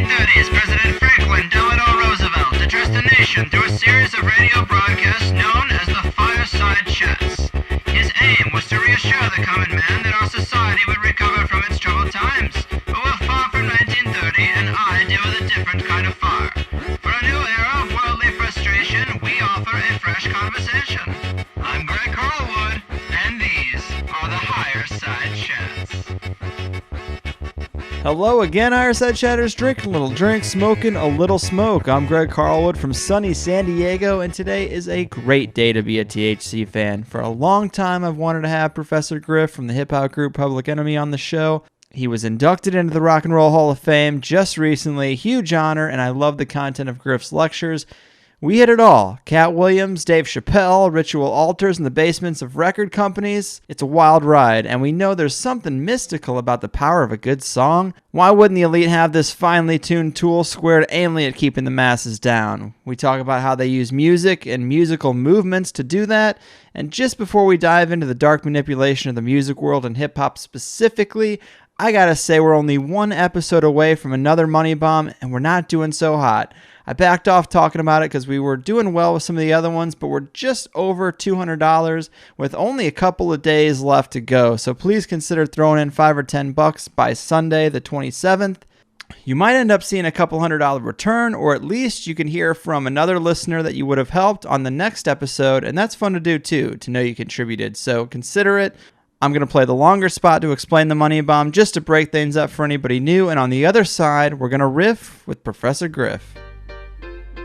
1930s, President Franklin Delano Roosevelt addressed the nation through a series of radio broadcasts known as the Fireside Chats. His aim was to reassure the common man that our society would recover from its troubled times. But we're far from 1930, and I deal with a different kind of fire. For a new era of worldly frustration, we offer a fresh conversation. I'm Greg Carlwood, and these are the Higher Side Chats. Hello again, Higher Chatters. Drinking a little drink, smoking a little smoke. I'm Greg Carlwood from sunny San Diego, and today is a great day to be a THC fan. For a long time, I've wanted to have Professor Griff from the hip-hop group Public Enemy on the show. He was inducted into the Rock and Roll Hall of Fame just recently. Huge honor, and I love the content of Griff's lectures. We hit it all. Katt Williams, Dave Chappelle, ritual altars in the basements of record companies. It's a wild ride, and we know there's something mystical about the power of a good song. Why wouldn't the elite have this finely tuned tool squared aimly at keeping the masses down? We talk about how they use music and musical movements to do that. And just before we dive into the dark manipulation of the music world and hip-hop specifically, I gotta say we're only one episode away from another money bomb, and we're not doing so hot. I backed off talking about it because we were doing well with some of the other ones, but we're just over $200 with only a couple of days left to go. So please consider throwing in $5 or $10 by Sunday, the 27th. You might end up seeing a couple $100 return, or at least you can hear from another listener that you would have helped on the next episode, and that's fun to do too, to know you contributed. So consider it. I'm going to play the longer spot to explain the money bomb just to break things up for anybody new, and on the other side, we're going to riff with Professor Griff.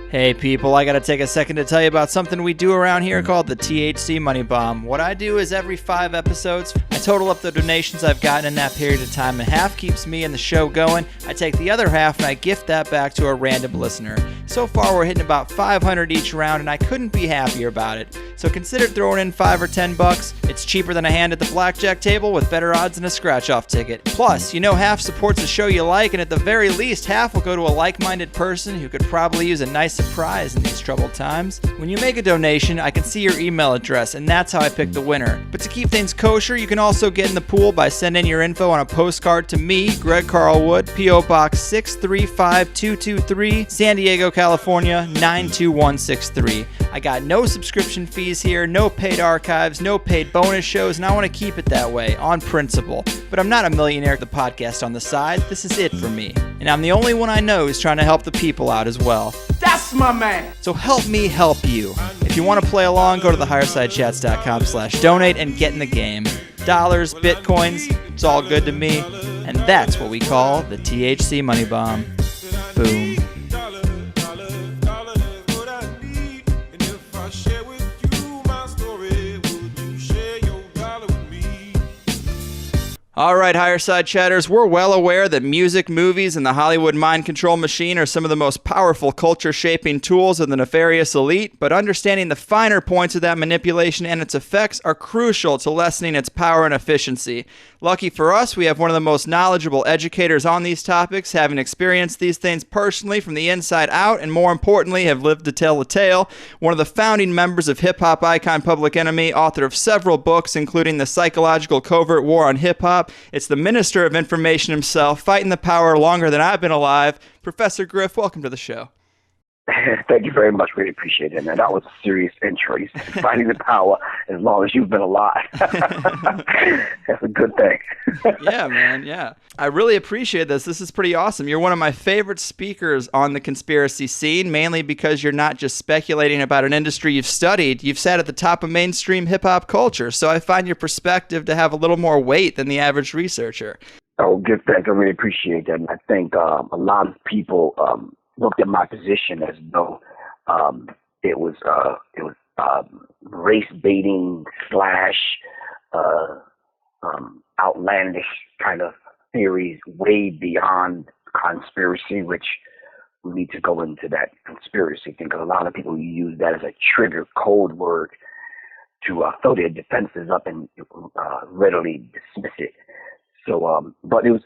Hey people, I gotta take a second to tell you about something we do around here called the THC Money Bomb. What I do is every 5 episodes, I total up the donations I've gotten in that period of time, and half keeps me and the show going. I take the other half and I gift that back to a random listener. So far we're hitting about 500 each round, and I couldn't be happier about it. So consider throwing in $5 or $10. It's cheaper than a hand at the blackjack table with better odds than a scratch-off ticket. Plus, you know half supports a show you like, and at the very least, half will go to a like-minded person who could probably use a nice surprise in these troubled times. When you make a donation, I can see your email address, and that's how I pick the winner. But to keep things kosher, you can also get in the pool by sending your info on a postcard to me, Greg Carlwood, P.O. Box 635223, San Diego, California, 92163. I got no subscription fees here, no paid archives, no paid bonus shows, and I want to keep it that way, on principle. But I'm not a millionaire with the podcast on the side. This is it for me. And I'm the only one I know who's trying to help the people out as well. That's my man. So help me help you. If you want to play along, go to thehighersidechats.com/donate and get in the game. Dollars, bitcoins, it's all good to me. And that's what we call the THC Money Bomb. Boom. All right, Higher Side Chatters, we're well aware that music, movies, and the Hollywood mind control machine are some of the most powerful culture-shaping tools of the nefarious elite, but understanding the finer points of that manipulation and its effects are crucial to lessening its power and efficiency. Lucky for us, we have one of the most knowledgeable educators on these topics, having experienced these things personally from the inside out, and more importantly, have lived to tell the tale. One of the founding members of hip-hop icon Public Enemy, author of several books, including The Psychological Covert War on Hip-Hop. It's the Minister of Information himself, fighting the power longer than I've been alive. Professor Griff, welcome to the show. Thank you very much. Really appreciate it, man. That was a serious intro. You said fighting the power as long as you've been alive. That's a good thing. Yeah, man. Yeah. I really appreciate this. This is pretty awesome. You're one of my favorite speakers on the conspiracy scene, mainly because you're not just speculating about an industry you've studied. You've sat at the top of mainstream hip-hop culture. So I find your perspective to have a little more weight than the average researcher. Oh, good. Thanks. I really appreciate that. And I think a lot of people looked at my position as though it was race baiting / outlandish kind of theories way beyond conspiracy, which we need to go into that conspiracy thing, because a lot of people use that as a trigger code word to throw their defenses up and readily dismiss it. So, but it was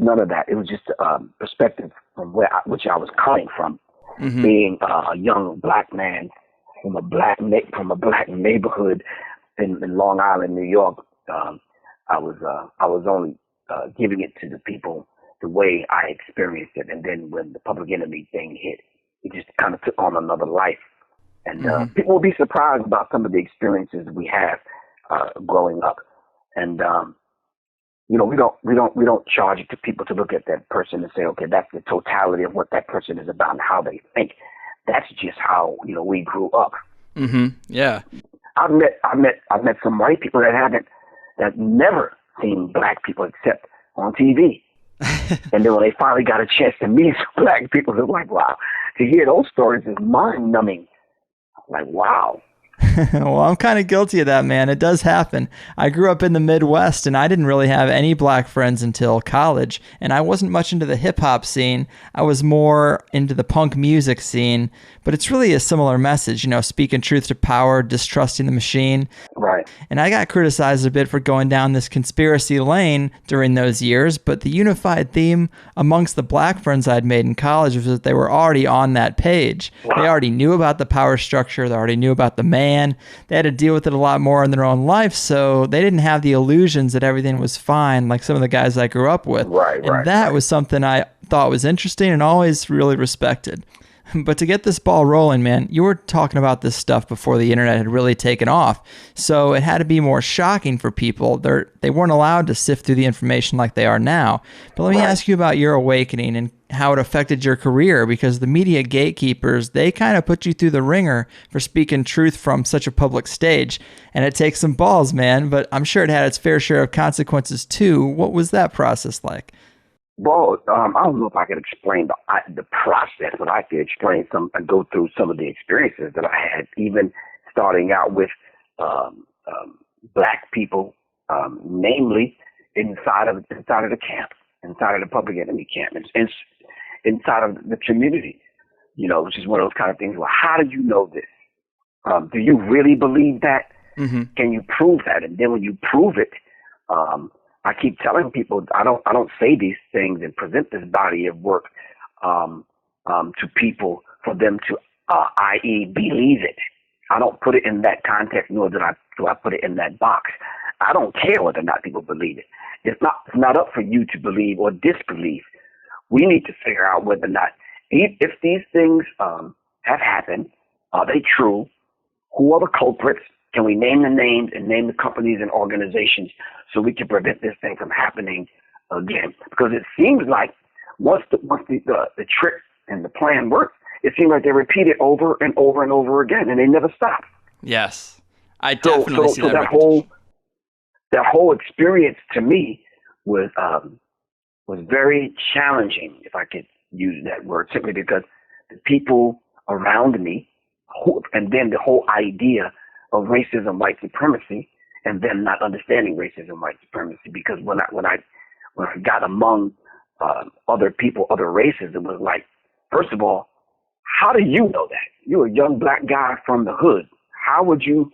none of that. It was just perspective from which I was coming from, being a young black man from a black neighborhood in Long Island, New York. I was only giving it to the people the way I experienced it. And then when the Public Enemy thing hit, it just kind of took on another life. And people will be surprised about some of the experiences we have growing up. And you know, we don't charge it to people to look at that person and say, okay, that's the totality of what that person is about and how they think. That's just how, you know, we grew up. Yeah. I've met some white people that never seen black people except on TV. And then when they finally got a chance to meet some black people, they're like, wow, to hear those stories is mind numbing. Like, wow. Well, I'm kind of guilty of that, man. It does happen. I grew up in the Midwest, and I didn't really have any black friends until college, and I wasn't much into the hip-hop scene. I was more into the punk music scene, but it's really a similar message, you know, speaking truth to power, distrusting the machine. Right. And I got criticized a bit for going down this conspiracy lane during those years, but the unified theme amongst the black friends I'd made in college was that they were already on that page. Wow. They already knew about the power structure. They already knew about the man. They had to deal with it a lot more in their own life, so they didn't have the illusions that everything was fine like some of the guys I grew up with. And that was something I thought was interesting and always really respected. But to get this ball rolling, man, you were talking about this stuff before the internet had really taken off. So it had to be more shocking for people. They weren't allowed to sift through the information like they are now. But let me ask you about your awakening and how it affected your career, because the media gatekeepers, they kind of put you through the ringer for speaking truth from such a public stage. And it takes some balls, man, but I'm sure it had its fair share of consequences too. What was that process like? Well, I don't know if I could explain the process, but I could explain and go through some of the experiences that I had, even starting out with black people, namely inside of the camp, inside of the Public Enemy camp, inside of the community, you know, which is one of those kind of things. Well, how do you know this? Do you really believe that? Can you prove that? And then when you prove it, I keep telling people I don't say these things and present this body of work to people for them to, i.e., believe it. I don't put it in that context, nor do I put it in that box. I don't care whether or not people believe it. It's not up for you to believe or disbelieve. We need to figure out whether or not, if these things have happened, are they true? Who are the culprits? Can we name the names and name the companies and organizations so we can prevent this thing from happening again? Because it seems like once the trick and the plan works, it seems like they repeat it over and over and over again, and they never stop. Yes, I definitely see that. That whole experience to me was very challenging, if I could use that word, simply because the people around me, and then the whole idea of racism, white supremacy, and them not understanding racism, white supremacy. Because when I got among other people, other races, it was like, first of all, how do you know that? You're a young black guy from the hood. How would you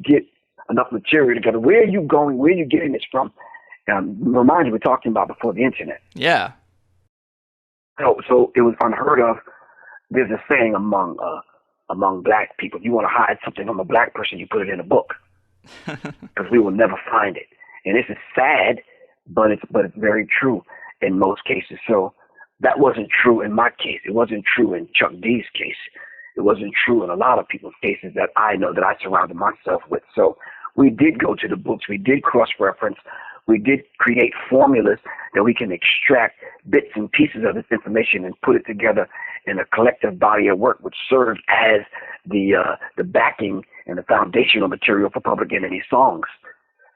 get enough material together? Where are you going? Where are you getting this from? Remind you, we're talking about before the internet. Yeah. So it was unheard of. There's a saying among black people, you want to hide something from a black person, you put it in a book, because we will never find it. And this is sad, but it's very true in most cases. So that wasn't true in my case. It wasn't true in Chuck D's case. It wasn't true in a lot of people's cases that I know, that I surrounded myself with. So we did go to the books. We did cross-reference. We did create formulas that we can extract bits and pieces of this information and put it together in a collective body of work, which served as the backing and the foundational material for Public Enemy songs.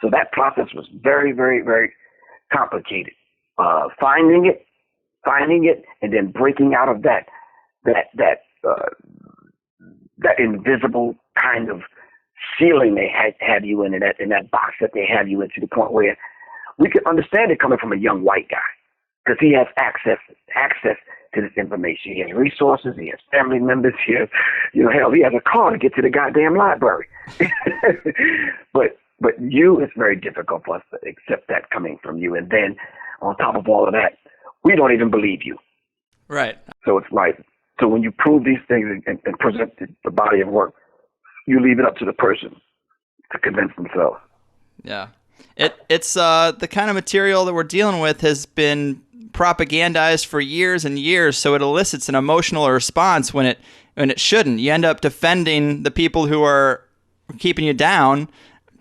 So that process was very, very, very complicated. Finding it, and then breaking out of that invisible kind of ceiling they have you in that box that they have you in, to the point where we could understand it coming from a young white guy, because he has access to this information. He has resources. He has family members. He has, hell, he has a car to get to the goddamn library. But it's very difficult for us to accept that coming from you. And then on top of all of that, we don't even believe you. Right. So it's like, so when you prove these things and present the body of work, you leave it up to the person to convince themselves. Yeah. It's the kind of material that we're dealing with has been propagandized for years and years, so it elicits an emotional response when it shouldn't. You end up defending the people who are keeping you down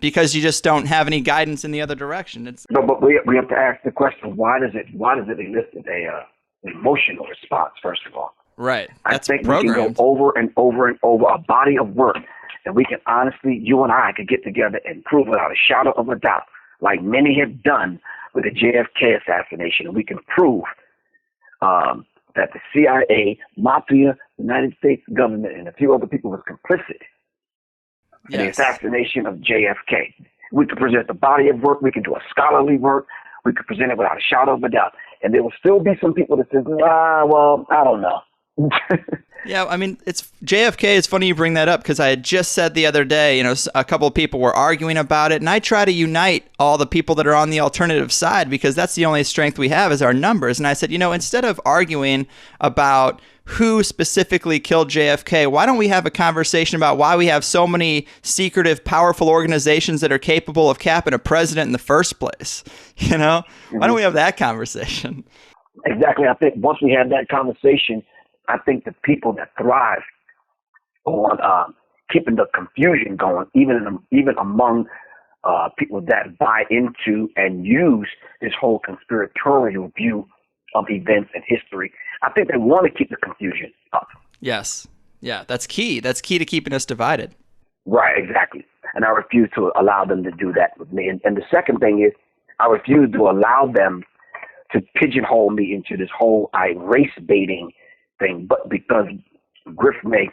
because you just don't have any guidance in the other direction. No, but we have to ask the question: why does it elicit a emotional response? First of all, right? That's I think programmed. We can go over and over and over a body of work, and we can honestly, you and I could get together and prove without a shadow of a doubt, like many have done with the JFK assassination, and we can prove that the CIA, Mafia, United States government, and a few other people was complicit in the assassination of JFK. We could present the body of work. We can do a scholarly work. We could present it without a shadow of a doubt. And there will still be some people that say, well, I don't know. Yeah, I mean, it's JFK. It's funny you bring that up because I had just said the other day, a couple of people were arguing about it, and I try to unite all the people that are on the alternative side because that's the only strength we have is our numbers. And I said, instead of arguing about who specifically killed JFK, why don't we have a conversation about why we have so many secretive, powerful organizations that are capable of capping a president in the first place? Why don't we have that conversation? Exactly. I think once we have that conversation, I think the people that thrive on keeping the confusion going, even among people that buy into and use this whole conspiratorial view of events and history, I think they want to keep the confusion up. Yes. Yeah, that's key. That's key to keeping us divided. Right, exactly. And I refuse to allow them to do that with me. And the second thing is I refuse to allow them to pigeonhole me into this whole race baiting thing, but because Griff may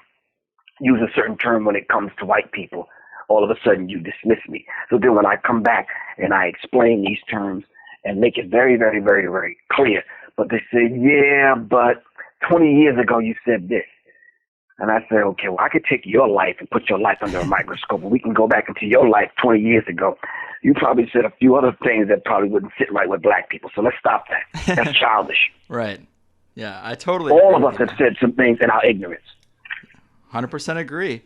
use a certain term when it comes to white people, all of a sudden you dismiss me. So then when I come back and I explain these terms and make it very, very, very, very clear, but they say, yeah, but 20 years ago you said this. And I say, okay, well, I could take your life and put your life under a microscope, and we can go back into your life 20 years ago. You probably said a few other things that probably wouldn't sit right with black people. So let's stop that. That's childish. Right. Yeah, I totally All of us have said some things in our ignorance. 100% agree.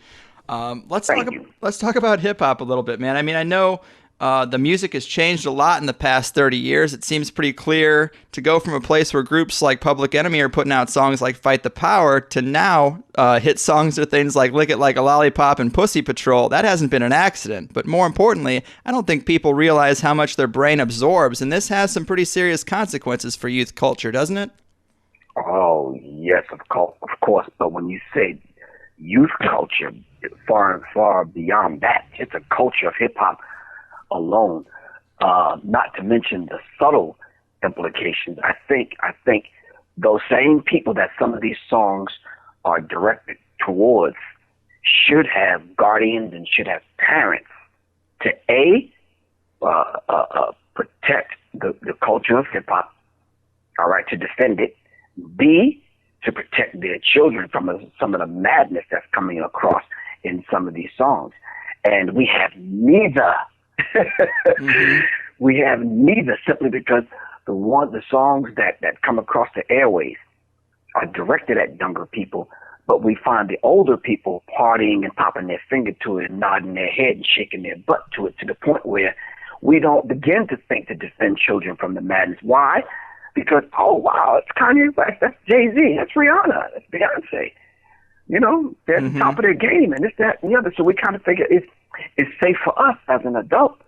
Let's talk about hip hop a little bit, man. I mean, I know the music has changed a lot in the past 30 years. It seems pretty clear to go from a place where groups like Public Enemy are putting out songs like Fight the Power to now hit songs or things like Lick It Like a Lollipop and Pussy Patrol. That hasn't been an accident. But more importantly, I don't think people realize how much their brain absorbs. And this has some pretty serious consequences for youth culture, doesn't it? Oh, yes, of course. But when you say youth culture, far and far beyond that, it's a culture of hip-hop alone, not to mention the subtle implications. I think those same people that some of these songs are directed towards should have guardians and should have parents to protect the culture of hip-hop, all right, to defend it, B, to protect their children from some of the madness that's coming across in some of these songs. And we have neither. Mm-hmm. We have neither, simply because the songs that come across the airways are directed at younger people, but we find the older people partying and popping their finger to it and nodding their head and shaking their butt to it, to the point where we don't begin to think to defend children from the madness. Why? Because, oh, wow, it's Kanye West, that's Jay-Z, that's Rihanna, that's Beyonce. They're at the top of their game, and this, that, and the other. So we kind of figure it's safe for us as an adult.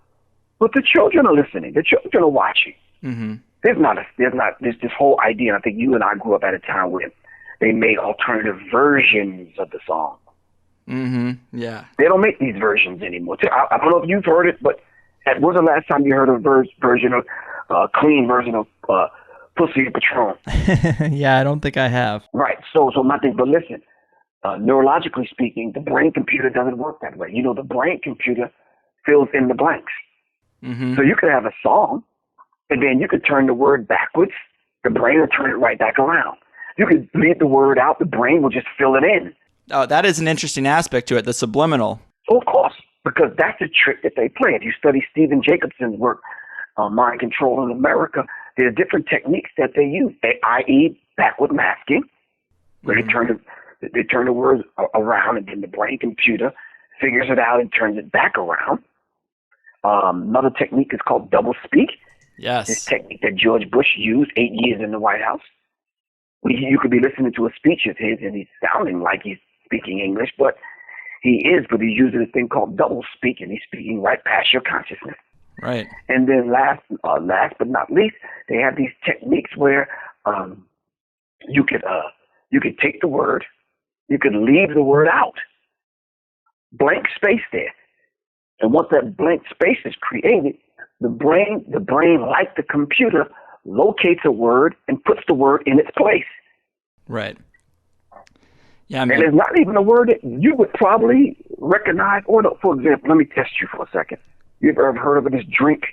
But the children are listening. The children are watching. Mm-hmm. There's this whole idea, and I think you and I grew up at a time where they made alternative versions of the song. Mm-hmm. Yeah. They don't make these versions anymore. I don't know if you've heard it, but when was the last time you heard a clean version of Pussy Patron? Yeah, I don't think I have. Right. So my thing, but listen, neurologically speaking, the brain computer doesn't work that way. The brain computer fills in the blanks. Mm-hmm. So you could have a song, and then you could turn the word backwards. The brain will turn it right back around. You could leave the word out. The brain will just fill it in. Oh, that is an interesting aspect to it, the subliminal. Oh, of course, because that's a trick that they play. If you study Stephen Jacobson's work, Mind Control in America, there are different techniques that they use, i.e. backward masking, where they turn the words around, and then the brain computer figures it out and turns it back around. Another technique is called double speak. Yes. This technique that George Bush used 8 years in the White House. You could be listening to a speech of his and he's sounding like he's speaking English, but he's using a thing called double speak, and he's speaking right past your consciousness. Right. And then last but not least, they have these techniques where you could take the word, you could leave the word out, blank space there, and once that blank space is created, the brain, like the computer, locates a word and puts the word in its place. Right. Yeah, I mean, and it's not even a word that you would probably recognize. Or, for example, let me test you for a second. You ever heard of this drink?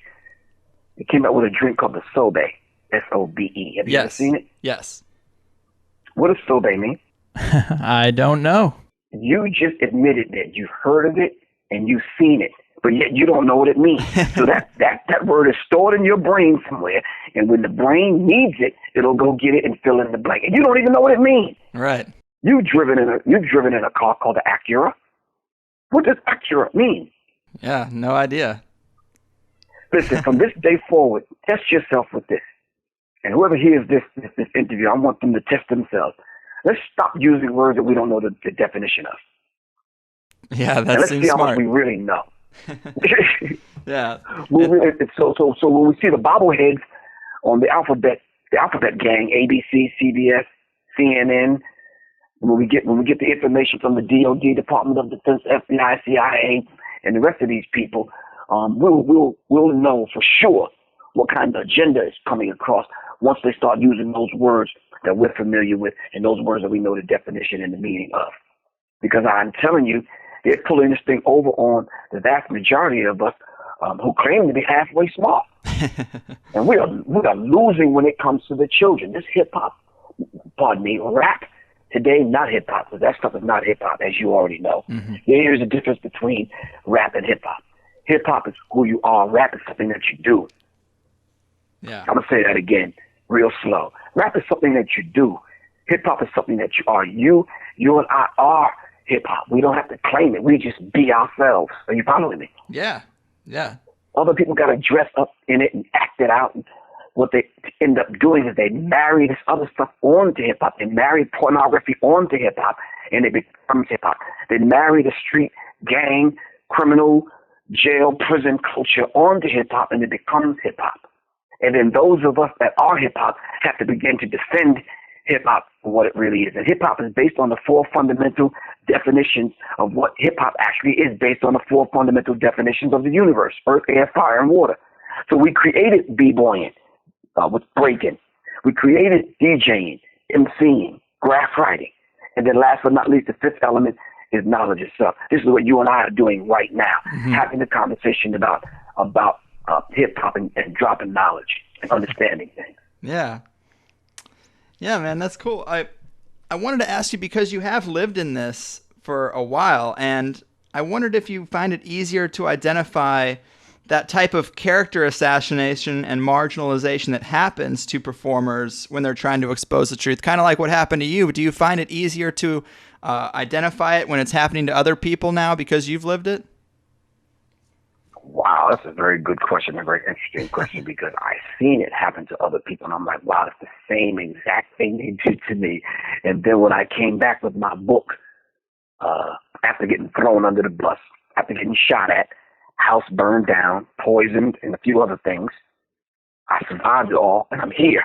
It came out with a drink called the Sobe, S-O-B-E. Have you ever seen it? Yes. What does Sobe mean? I don't know. You just admitted that you've heard of it and you've seen it, but yet you don't know what it means. So that word is stored in your brain somewhere, and when the brain needs it, it'll go get it and fill in the blank. And you don't even know what it means. Right. You've driven in a car called the Acura. What does Acura mean? Yeah, no idea. Listen, from this day forward, test yourself with this. And whoever hears this interview, I want them to test themselves. Let's stop using words that we don't know the definition of. Yeah, that let's seems see how smart. much we really know. Yeah. So when we see the bobbleheads on the alphabet gang, ABC, CBS, CNN, when we get the information from the DOD, Department of Defense, FBI, CIA, and the rest of these people, we'll know for sure what kind of agenda is coming across once they start using those words that we're familiar with and those words that we know the definition and the meaning of. Because I'm telling you, they're pulling this thing over on the vast majority of us who claim to be halfway smart. And we are losing when it comes to the children. This rap today, not hip-hop, because that stuff is not hip-hop, as you already know. Mm-hmm. There's a difference between rap and hip-hop. Hip-hop is who you are. Rap is something that you do. Yeah. I'm going to say that again real slow. Rap is something that you do. Hip-hop is something that you are. You and I are hip-hop. We don't have to claim it. We just be ourselves. Are you following me? Yeah. Yeah. Other people got to dress up in it and act it out. And what they end up doing is they marry this other stuff onto hip-hop. They marry pornography onto hip-hop, and it becomes hip-hop. They marry the street gang, criminal, jail, prison culture onto hip-hop, and it becomes hip-hop. And then those of us that are hip-hop have to begin to defend hip-hop for what it really is. And hip-hop is based on the four fundamental definitions of what hip-hop actually is, based on the four fundamental definitions of the universe: earth, air, fire, and water. So we created b-boying with breaking. We created DJing, MCing, graph writing. And then last but not least, the fifth element is knowledge itself. This is what you and I are doing right now, having the conversation about hip-hop and dropping knowledge and understanding things. Yeah. Yeah, man, that's cool. I wanted to ask you, because you have lived in this for a while, and I wondered if you find it easier to identify that type of character assassination and marginalization that happens to performers when they're trying to expose the truth, kind of like what happened to you. Do you find it easier to identify it when it's happening to other people now because you've lived it? Wow, that's a very good question, a very interesting question, because I've seen it happen to other people, and I'm like, wow, it's the same exact thing they did to me. And then when I came back with my book, after getting thrown under the bus, after getting shot at, house burned down, poisoned, and a few other things, I survived it all, and I'm here.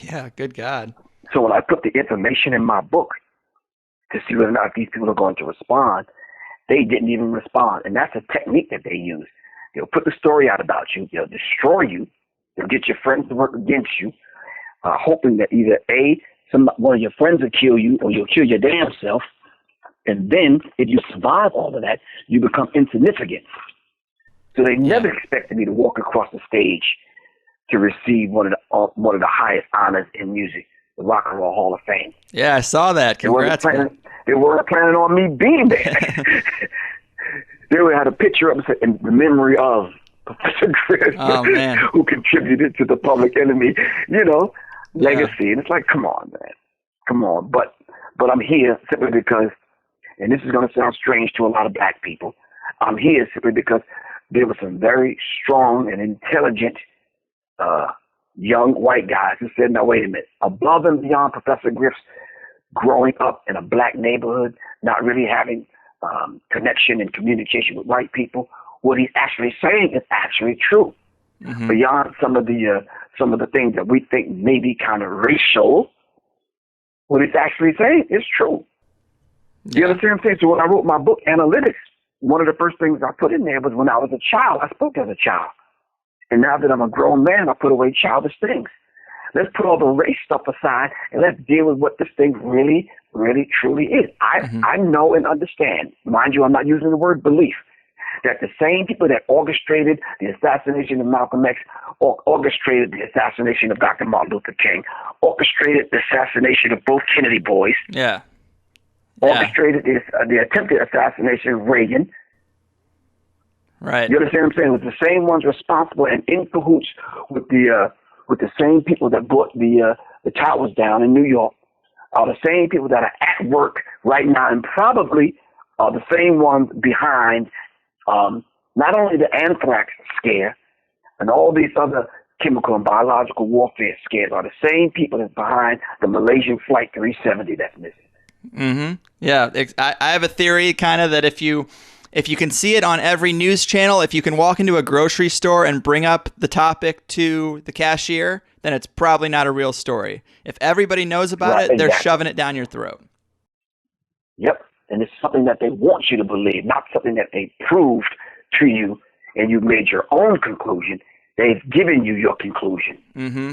Yeah, good God. So when I put the information in my book to see whether or not these people are going to respond, they didn't even respond. And that's a technique that they use. They'll put the story out about you. They'll destroy you. They'll get your friends to work against you, hoping that either one of your friends will kill you, or you'll kill your damn self. And then, if you survive all of that, you become insignificant. So they never expected me to walk across the stage to receive one of the highest honors in music, the Rock and Roll Hall of Fame. Yeah, I saw that. Congrats. They weren't planning on me being there. They had a picture of us in the memory of Professor Griff, who contributed to the Public Enemy, legacy. And it's like, come on, man. Come on. But I'm here simply because, and this is going to sound strange to a lot of black people, I'm here simply because there were some very strong and intelligent young white guys who said, "Now wait a minute, above and beyond Professor Griff's growing up in a black neighborhood, not really having connection and communication with white people, what he's actually saying is actually true. Mm-hmm. Beyond some of the things that we think may be kind of racial, what he's actually saying is true." Yeah. You understand what I'm saying? So when I wrote my book, Analytics, one of the first things I put in there was when I was a child, I spoke as a child. And now that I'm a grown man, I put away childish things. Let's put all the race stuff aside and let's deal with what this thing really, really, truly is. I know and understand, mind you, I'm not using the word belief, that the same people that orchestrated the assassination of Malcolm X, or orchestrated the assassination of Dr. Martin Luther King, orchestrated the assassination of both Kennedy boys, orchestrated the attempted assassination of Reagan. Right. You understand what I'm saying? It was the same ones responsible and in cahoots with the same people that brought the towers down in New York, are the same people that are at work right now, and probably are the same ones behind not only the anthrax scare and all these other chemical and biological warfare scares, are the same people that's behind the Malaysian Flight 370 that's missing. Mm-hmm. Yeah, I have a theory kind of that if you can see it on every news channel, if you can walk into a grocery store and bring up the topic to the cashier, then it's probably not a real story. If everybody knows about it, they're shoving it down your throat. Yep. And it's something that they want you to believe, not something that they proved to you and you made your own conclusion. They've given you your conclusion. Mm-hmm.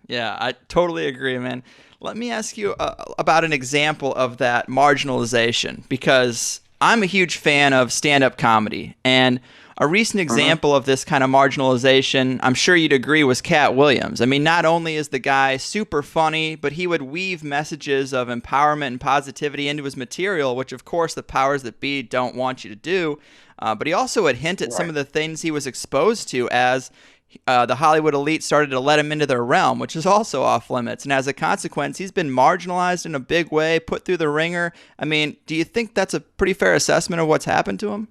Yeah, I totally agree, man. Let me ask you about an example of that marginalization, because I'm a huge fan of stand-up comedy, and a recent example of this kind of marginalization, I'm sure you'd agree, was Katt Williams. I mean, not only is the guy super funny, but he would weave messages of empowerment and positivity into his material, which of course the powers that be don't want you to do. But he also would hint at some of the things he was exposed to as the Hollywood elite started to let him into their realm, which is also off limits. And as a consequence, he's been marginalized in a big way, put through the ringer. I mean, do you think that's a pretty fair assessment of what's happened to him?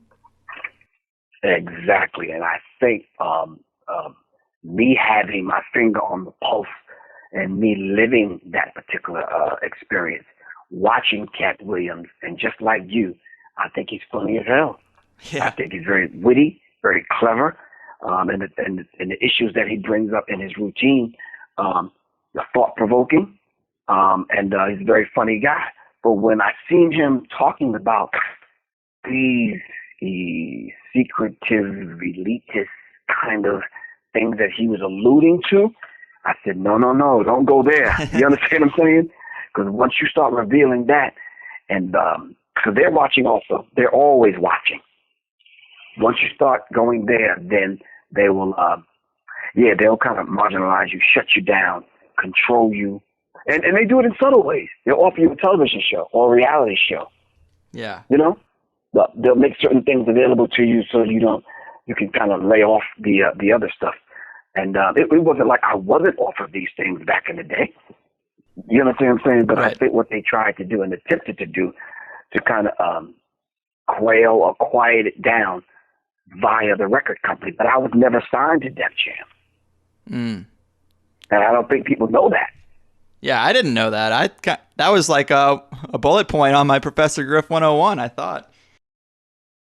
Exactly. And I think me having my finger on the pulse and me living that particular experience, watching Katt Williams, and just like you, I think he's funny as hell. Yeah. I think he's very witty, very clever. And the issues that he brings up in his routine are thought-provoking, and he's a very funny guy. But when I seen him talking about these secretive, elitist kind of things that he was alluding to, I said, no, don't go there. You understand what I'm saying? Because once you start revealing that, and because they're watching also, they're always watching. Once you start going there, then they will, they'll kind of marginalize you, shut you down, control you. And they do it in subtle ways. They'll offer you a television show or a reality show. Yeah. You know? They'll make certain things available to you so you can kind of lay off the other stuff. And it wasn't like I wasn't offered these things back in the day. You understand what I'm saying? But I think what they tried to do and attempted to do to kind of quail or quiet it down via the record company. But I was never signed to Def Jam. And I don't think people know that. Yeah, I didn't know that. That was like a bullet point on my Professor Griff 101, I thought.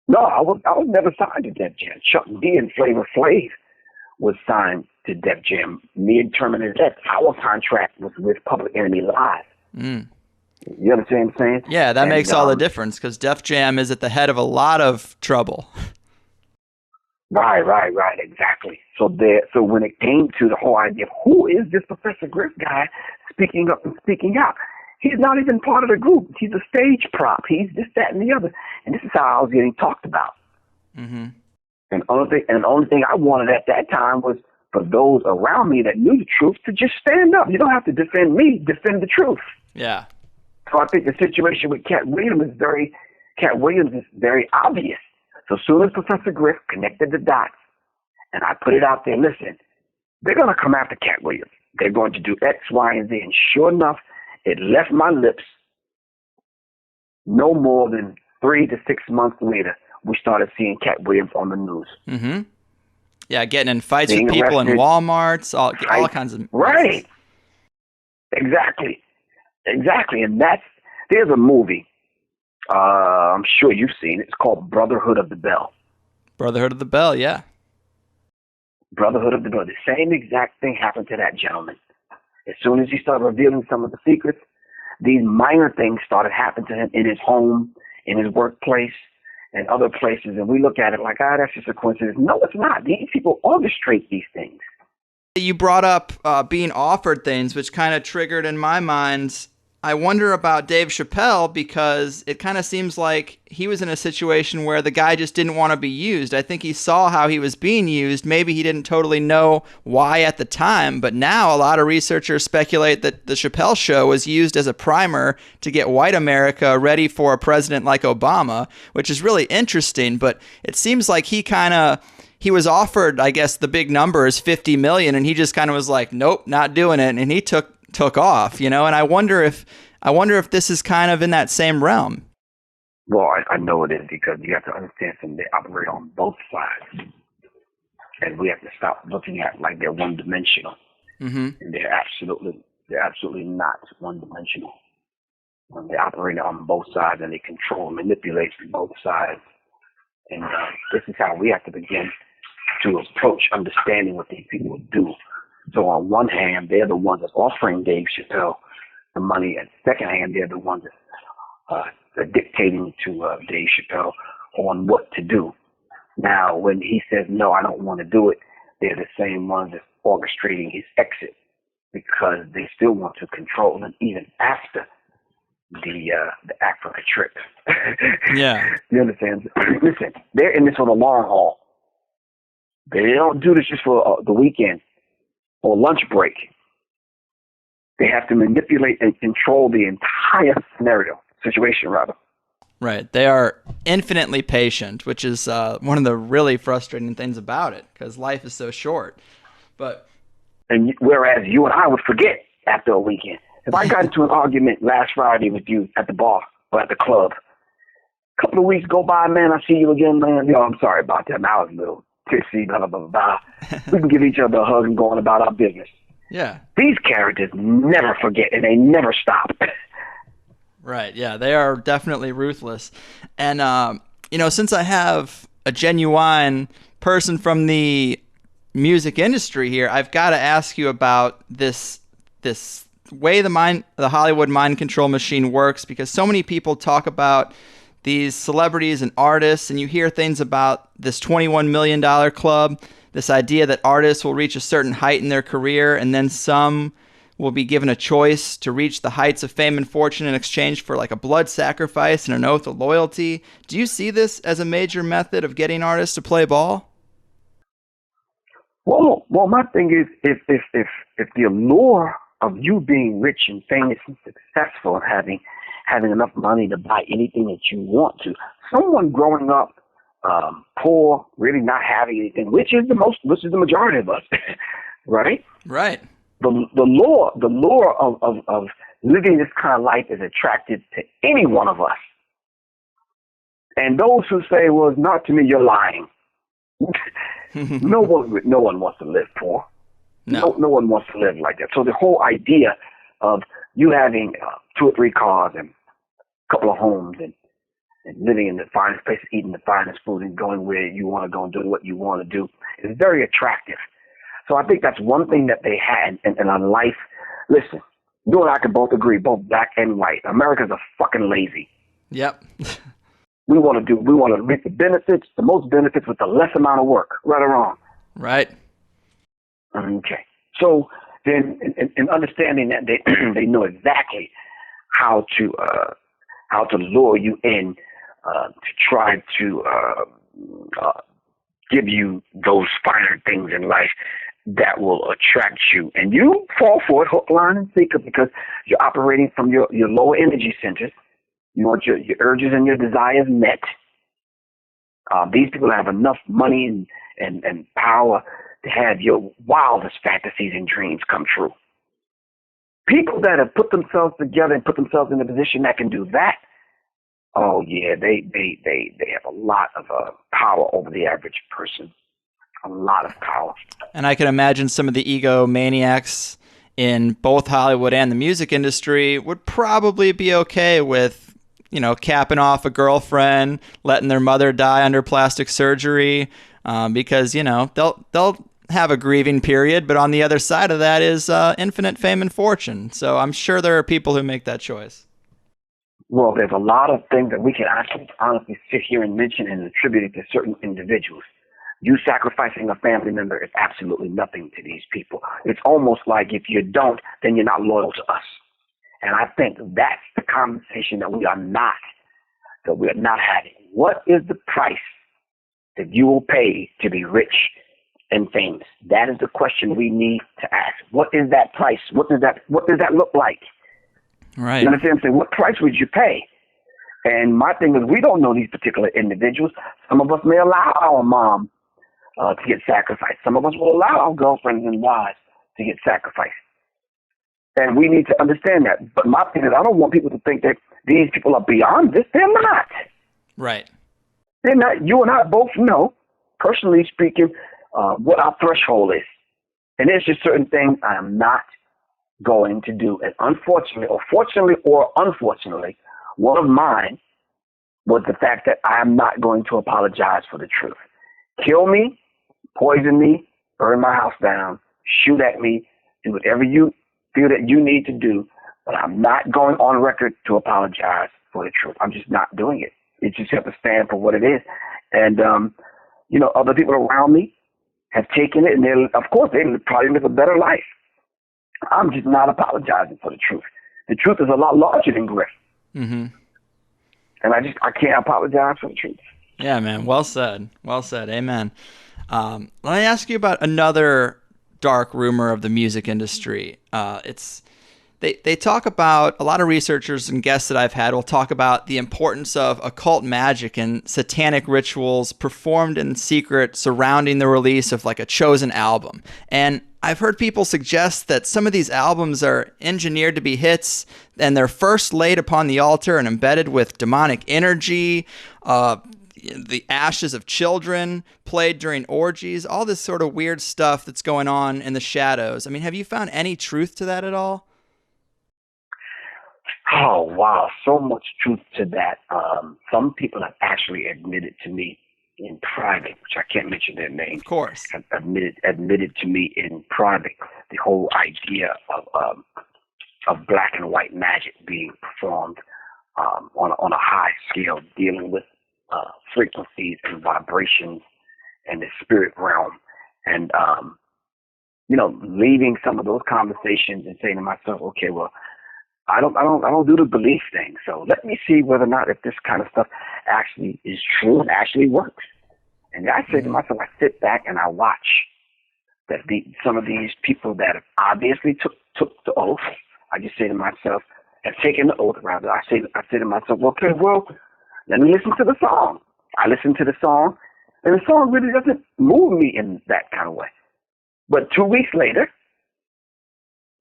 No, I was never signed to Def Jam. Chuck D and Flavor Flav was signed to Def Jam. Me and Terminator X, our contract was with Public Enemy Live. You understand what I'm saying? Yeah, that makes all the difference, because Def Jam is at the head of a lot of trouble. Right, exactly. So when it came to the whole idea of who is this Professor Griff guy speaking up and speaking out, he's not even part of the group. He's a stage prop. He's this, that, and the other. And this is how I was getting talked about. And the only thing I wanted at that time was for those around me that knew the truth to just stand up. You don't have to defend me. Defend the truth. Yeah. So I think the situation with Katt Williams is very obvious. So as soon as Professor Griff connected the dots, and I put it out there, listen, they're going to come after Katt Williams. They're going to do X, Y, and Z. And sure enough, it left my lips no more than 3 to 6 months later we started seeing Katt Williams on the news. Mm-hmm. Yeah, getting in fights Being with people in arrested. Walmarts, all kinds of Right. messes. Exactly. And there's a movie, I'm sure you've seen it. It's called Brotherhood of the Bell. Brotherhood of the Bell, yeah. Brotherhood of the Bell. The same exact thing happened to that gentleman. As soon as he started revealing some of the secrets, these minor things started happening to him in his home, in his workplace, and other places. And we look at it like, that's just a coincidence. No, it's not. These people orchestrate these things. You brought up being offered things, which kind of triggered in my mind. I wonder about Dave Chappelle, because it kind of seems like he was in a situation where the guy just didn't want to be used. I think he saw how he was being used. Maybe he didn't totally know why at the time, but now a lot of researchers speculate that the Chappelle show was used as a primer to get white America ready for a president like Obama, which is really interesting. But it seems like he was offered, I guess, the big number is $50 million, and he just kind of was like, nope, not doing it, and he took off, and I wonder if this is kind of in that same realm. Well, I know it is, because you have to understand something. They operate on both sides, and we have to stop looking at like they're one-dimensional. Mm-hmm. And they're absolutely not one-dimensional. They operate on both sides, and they control and manipulate both sides. And this is how we have to begin to approach understanding what these people do. So on one hand, they're the ones that's offering Dave Chappelle the money, and second hand, they're the ones that's dictating to Dave Chappelle on what to do. Now, when he says, no, I don't want to do it, they're the same ones that's orchestrating his exit, because they still want to control him even after the Africa trip. Yeah. You understand? Listen, they're in this for the long haul. They don't do this just for the weekend or lunch break. They have to manipulate and control the entire situation. Right. They are infinitely patient, which is one of the really frustrating things about it, because life is so short. And whereas you and I would forget after a weekend. If I got into an argument last Friday with you at the bar or at the club, a couple of weeks go by, man, I see you again, man. I'm sorry about that. I was a little tipsy, blah, blah, blah, blah. We can give each other a hug and go on about our business. Yeah. These characters never forget, and they never stop. Right. Yeah. They are definitely ruthless. And, since I have a genuine person from the music industry here, I've got to ask you about this way the Hollywood mind control machine works, because so many people talk about these celebrities and artists, and you hear things about this $21 million club, this idea that artists will reach a certain height in their career, and then some will be given a choice to reach the heights of fame and fortune in exchange for like a blood sacrifice and an oath of loyalty. Do you see this as a major method of getting artists to play ball? Well, my thing is, if the allure of you being rich and famous and successful and having enough money to buy anything that you want to, someone growing up poor, really not having anything, which is the majority of us, right? Right. The lure of living this kind of life is attractive to any one of us. And those who say, well, it's not to me, you're lying. No one wants to live poor. No one wants to live like that. So the whole idea of you having 2 or 3 cars and a couple of homes and living in the finest places, eating the finest food, and going where you want to go and doing what you want to do is very attractive. So I think that's one thing that they had in a life. Listen, you and I can both agree, both black and white. Americans are fucking lazy. Yep. We want to reap the most benefits with the less amount of work, right or wrong. Right. Okay. So then, in understanding that they know exactly how to lure you in to try to give you those finer things in life that will attract you, and you fall for it, hook, line, and sinker, because you're operating from your lower energy centers. You want your urges and your desires met. These people have enough money and power to have your wildest fantasies and dreams come true. People that have put themselves together and put themselves in a position that can do that Oh yeah, they have a lot of power over the average person. A lot of power. And I can imagine some of the egomaniacs in both Hollywood and the music industry would probably be okay with, capping off a girlfriend, letting their mother die under plastic surgery, because they'll have a grieving period, but on the other side of that is infinite fame and fortune. So I'm sure there are people who make that choice. Well, there's a lot of things that we can actually honestly sit here and mention and attribute it to certain individuals. You sacrificing a family member is absolutely nothing to these people. It's almost like if you don't, then you're not loyal to us. And I think that's the conversation that we are not having. What is the price that you will pay to be rich and famous? That is the question we need to ask. What is that price? What does that look like? Right. You understand? So what price would you pay? And my thing is, we don't know these particular individuals. Some of us may allow our mom to get sacrificed. Some of us will allow our girlfriends and wives to get sacrificed. And we need to understand that. But my thing is, I don't want people to think that these people are beyond this. They're not. Right. They're not. You and I both know, personally speaking, what our threshold is. And there's just certain things I am not going to do. And unfortunately, or fortunately or unfortunately, one of mine was the fact that I am not going to apologize for the truth. Kill me, poison me, burn my house down, shoot at me, do whatever you feel that you need to do, but I'm not going on record to apologize for the truth. I'm just not doing it. You just have to stand for what it is. And, other people around me have taken it, and of course, they probably live a better life. I'm just not apologizing for the truth. The truth is a lot larger than Griff. Mm-hmm. And I can't apologize for the truth. Yeah, man. Well said. Well said. Amen. Let me ask you about another dark rumor of the music industry. They talk about, a lot of researchers and guests that I've had will talk about the importance of occult magic and satanic rituals performed in secret surrounding the release of like a chosen album. And I've heard people suggest that some of these albums are engineered to be hits and they're first laid upon the altar and embedded with demonic energy, the ashes of children played during orgies, all this sort of weird stuff that's going on in the shadows. I mean, have you found any truth to that at all? Oh, wow. So much truth to that. Some people have actually admitted to me in private, which I can't mention their name. Of course. Have admitted to me in private the whole idea of black and white magic being performed on a high scale, dealing with frequencies and vibrations and the spirit realm, and leaving some of those conversations and saying to myself, okay, well, I don't do the belief thing, so let me see whether or not if this kind of stuff actually is true and actually works. And I say to myself, I sit back and I watch that some of these people that have obviously took the oath. I just say to myself, have taken the oath rather. I say to myself, okay, well, let me listen to the song. I listen to the song, and the song really doesn't move me in that kind of way. But 2 weeks later,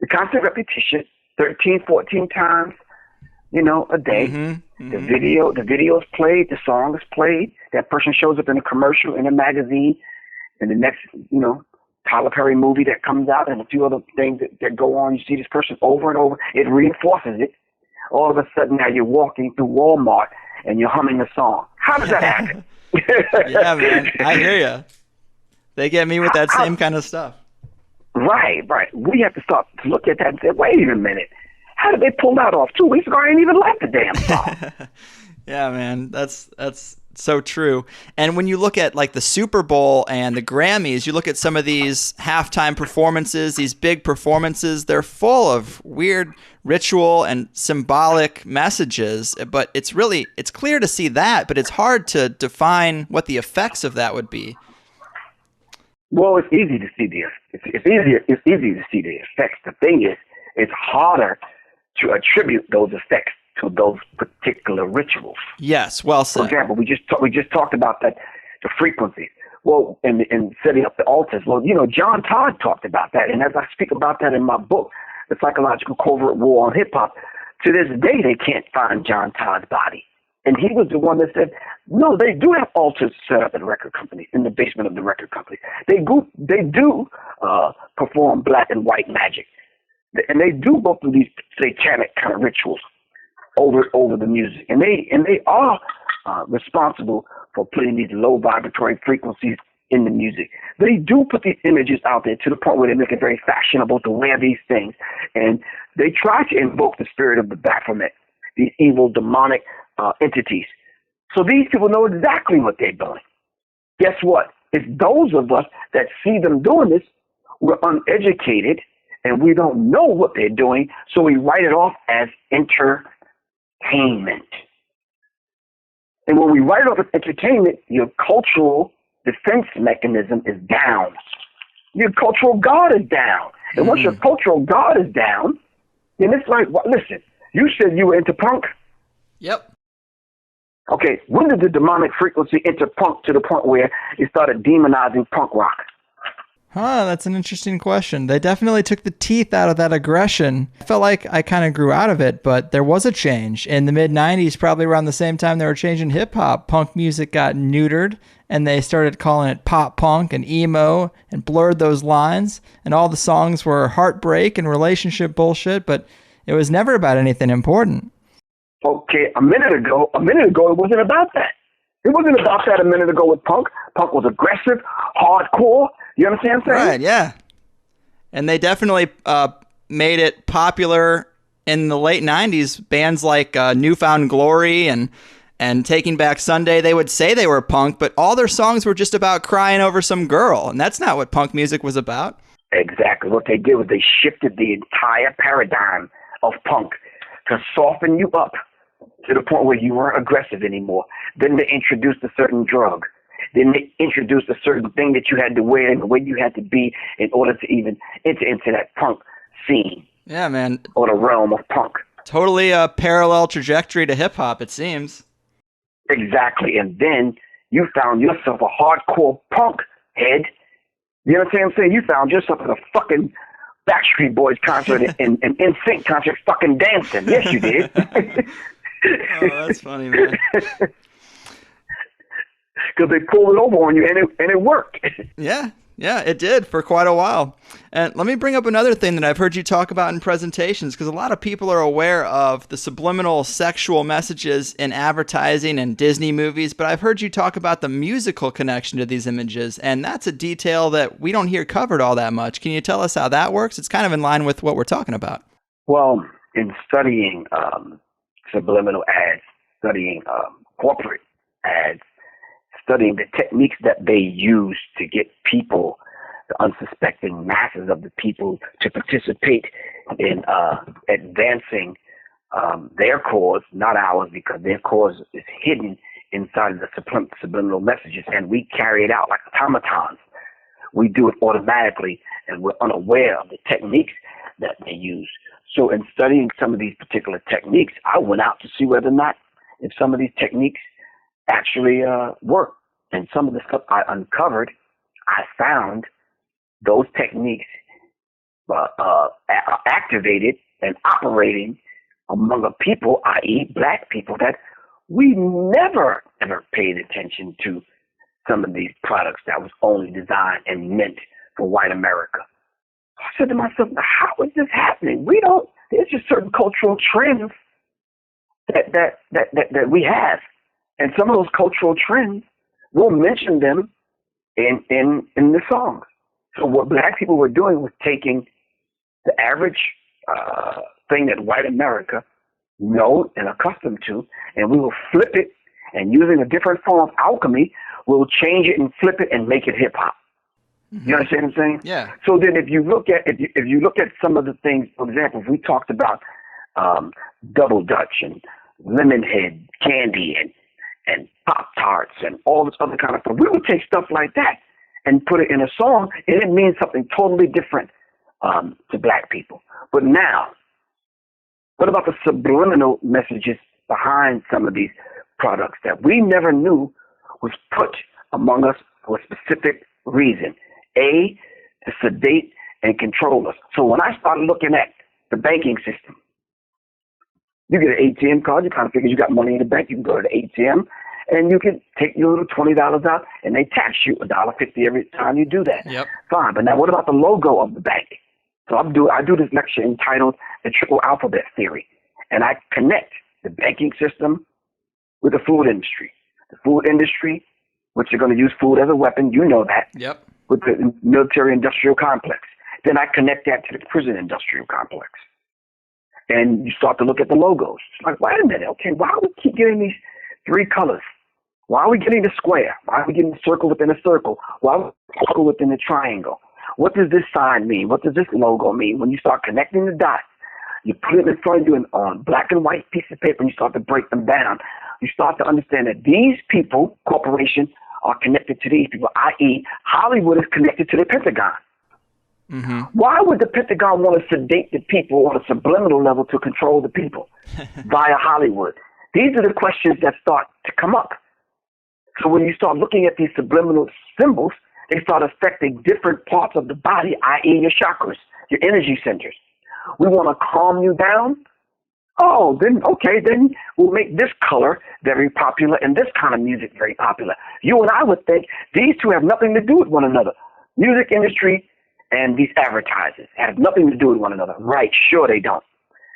the constant repetition, 13, 14 times, a day. Mm-hmm, mm-hmm. The video is played, the song is played. That person shows up in a commercial, in a magazine, in the next, Tyler Perry movie that comes out, and a few other things that go on. You see this person over and over. It reinforces it. All of a sudden, now you're walking through Walmart and you're humming a song. How does that happen? Yeah, man. I hear you. They get me with that same kind of stuff. Right. We have to start to look at that and say, wait a minute. How did they pull that off? 2 weeks ago, I ain't even left the damn song. Yeah, man. That's so true. And when you look at like the Super Bowl and the Grammys, you look at some of these halftime performances, these big performances, they're full of weird ritual and symbolic messages. But it's clear to see that, but it's hard to define what the effects of that would be. Well, it's easy to see it's easy to see the effects. The thing is, it's harder to attribute those effects to those particular rituals. Yes, well said. For example, we just talked about that, the frequencies. Well, in setting up the altars. Well, John Todd talked about that, and as I speak about that in my book, The Psychological Covert War on Hip Hop, to this day they can't find John Todd's body. And he was the one that said, no, they do have altars set up at record companies, in the basement of the record company. They do perform black and white magic. And they do both of these satanic kind of rituals over the music. And they are responsible for putting these low vibratory frequencies in the music. They do put these images out there to the point where they make it very fashionable to wear these things. And they try to invoke the spirit of the Baphomet, these evil demonic entities. So these people know exactly what they're doing. Guess what? It's those of us that see them doing this, we're uneducated and we don't know what they're doing, so we write it off as entertainment. And when we write it off as entertainment, your cultural defense mechanism is down. Your cultural guard is down. And once your cultural guard is down, then it's like, well, listen, you said you were into punk? Yep. Okay, when did the demonic frequency enter punk to the point where it started demonizing punk rock? That's an interesting question. They definitely took the teeth out of that aggression. I felt like I kind of grew out of it, but there was a change. In the mid-'90s, probably around the same time they were changing hip-hop, punk music got neutered, and they started calling it pop punk and emo and blurred those lines, and all the songs were heartbreak and relationship bullshit, but it was never about anything important. Okay, a minute ago, it wasn't about that. It wasn't about that a minute ago with punk. Punk was aggressive, hardcore. You understand what I'm saying? Right, yeah. And they definitely made it popular in the late 90s. Bands like Newfound Glory and Taking Back Sunday, they would say they were punk, but all their songs were just about crying over some girl, and that's not what punk music was about. Exactly. What they did was they shifted the entire paradigm of punk to soften you up to the point where you weren't aggressive anymore. Then they introduced a certain drug. Then they introduced a certain thing that you had to wear and the way you had to be in order to even enter into that punk scene. Yeah, man. Or the realm of punk. Totally a parallel trajectory to hip-hop, it seems. Exactly. And then you found yourself a hardcore punk head. You know what I'm saying? You found yourself at a fucking Backstreet Boys concert and NSYNC concert fucking dancing. Yes, you did. Oh, that's funny, man. Because they pulled it over on you, and it worked. Yeah, it did for quite a while. And let me bring up another thing that I've heard you talk about in presentations, because a lot of people are aware of the subliminal sexual messages in advertising and Disney movies, but I've heard you talk about the musical connection to these images, and that's a detail that we don't hear covered all that much. Can you tell us how that works? It's kind of in line with what we're talking about. Well, in studying subliminal ads, studying corporate ads, studying the techniques that they use to get people, the unsuspecting masses of the people, to participate in advancing their cause, not ours, because their cause is hidden inside of the subliminal messages, and we carry it out like automatons. We do it automatically, and we're unaware of the techniques that they use. So in studying some of these particular techniques, I went out to see whether or not if some of these techniques actually work. And some of the stuff I uncovered, I found those techniques activated and operating among a people, i.e. black people, that we never, ever paid attention to some of these products that was only designed and meant for white America. I said to myself, how is this happening? There's just certain cultural trends that we have. And some of those cultural trends, we'll mention them in the songs. So what black people were doing was taking the average thing that white America know and accustomed to, and we will flip it, and using a different form of alchemy, we'll change it and flip it and make it hip hop. Mm-hmm. You understand what I'm saying? Yeah. So then if you look at some of the things, for example, if we talked about Double Dutch and Lemonhead candy and Pop-Tarts and all this other kind of stuff, we would take stuff like that and put it in a song, and it means something totally different to black people. But now, what about the subliminal messages behind some of these products that we never knew was put among us for a specific reason? A, to sedate and control us. So when I started looking at the banking system, You get an ATM card, you kind of figure you got money in the bank, you can go to the ATM, and you can take your little $20 out, and they tax you $1.50 every time you do that. Yep. Fine, but now what about the logo of the bank? So I do this lecture entitled The Triple Alphabet Theory, and I connect the banking system with the food industry. The food industry, which are going to use food as a weapon, you know that, Yep. with the military-industrial complex. Then I connect that to the prison-industrial complex. And you start to look at the logos. It's like, wait a minute, okay, why do we keep getting these three colors? Why are we getting the square? Why are we getting the circle within a circle? Why are we circle within a triangle? What does this sign mean? What does this logo mean? When you start connecting the dots, you put it in front of you on black and white piece of paper, and you start to break them down. You start to understand that these people, corporations, are connected to these people, i.e., Hollywood is connected to the Pentagon. Mm-hmm. Why would the Pentagon want to sedate the people on a subliminal level to control the people via Hollywood? These are the questions that start to come up. So when you start looking at these subliminal symbols, they start affecting different parts of the body, i.e. your chakras, your energy centers. We want to calm you down. Oh, then we'll make this color very popular and this kind of music very popular. You and I would think these two have nothing to do with one another. Music industry and these advertisers have nothing to do with one another. Right, sure they don't.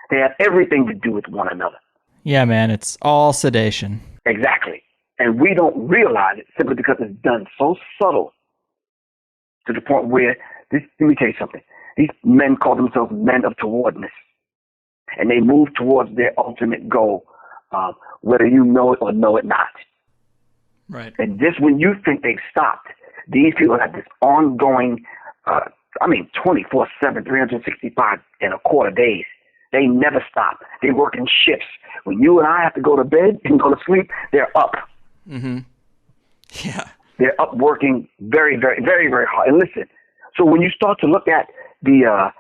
They have everything to do with one another. Yeah, man, it's all sedation. Exactly. And we don't realize it simply because it's done so subtle to the point where, let me tell you something. These men call themselves men of towardness. And they move towards their ultimate goal, whether you know it or know it not. Right. And just when you think they've stopped, these people have this ongoing, 24/7, 365 and a quarter days. They never stop. They work in shifts. When you and I have to go to bed and go to sleep, they're up. Mm-hmm. Yeah. They're up working very, very, very, very hard. And listen, so when you start to look at the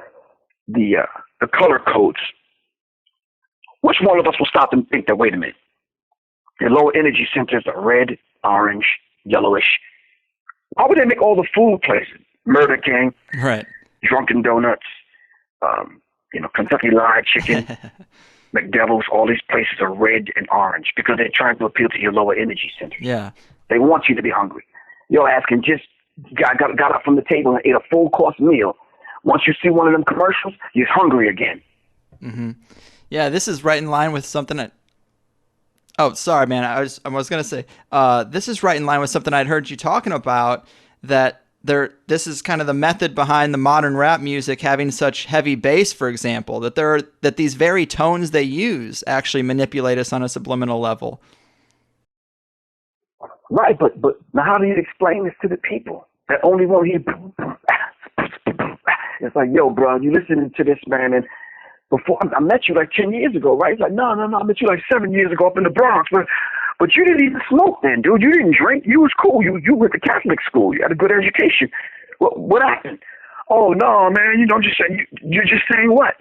color codes, which one of us will stop and think that, wait a minute, the lower energy centers are red, orange, yellowish. Why would they make all the food places? Murder King, Right. Drunken Donuts, Kentucky Fried Chicken, McDevil's, all these places are red and orange because they're trying to appeal to your lower energy centers. Yeah. They want you to be hungry. Your ass can just got up from the table and ate a full course meal. Once you see one of them commercials, you're hungry again. Mm-hmm. Yeah, this is right in line with something that. Oh, sorry, man. I was gonna say this is right in line with something I'd heard you talking about, that this is kind of the method behind the modern rap music having such heavy bass, for example, that these very tones they use actually manipulate us on a subliminal level. Right, but now how do you explain this to the people that only want to hear? It's like, yo, bro, you listening to this, man, and before I met you like 10 years ago, right? It's like, no, I met you like 7 years ago up in the Bronx, but you didn't even smoke then, dude. You didn't drink. You was cool. You went to Catholic school. You had a good education. What happened? Oh no, man. I'm just saying. You're just saying what?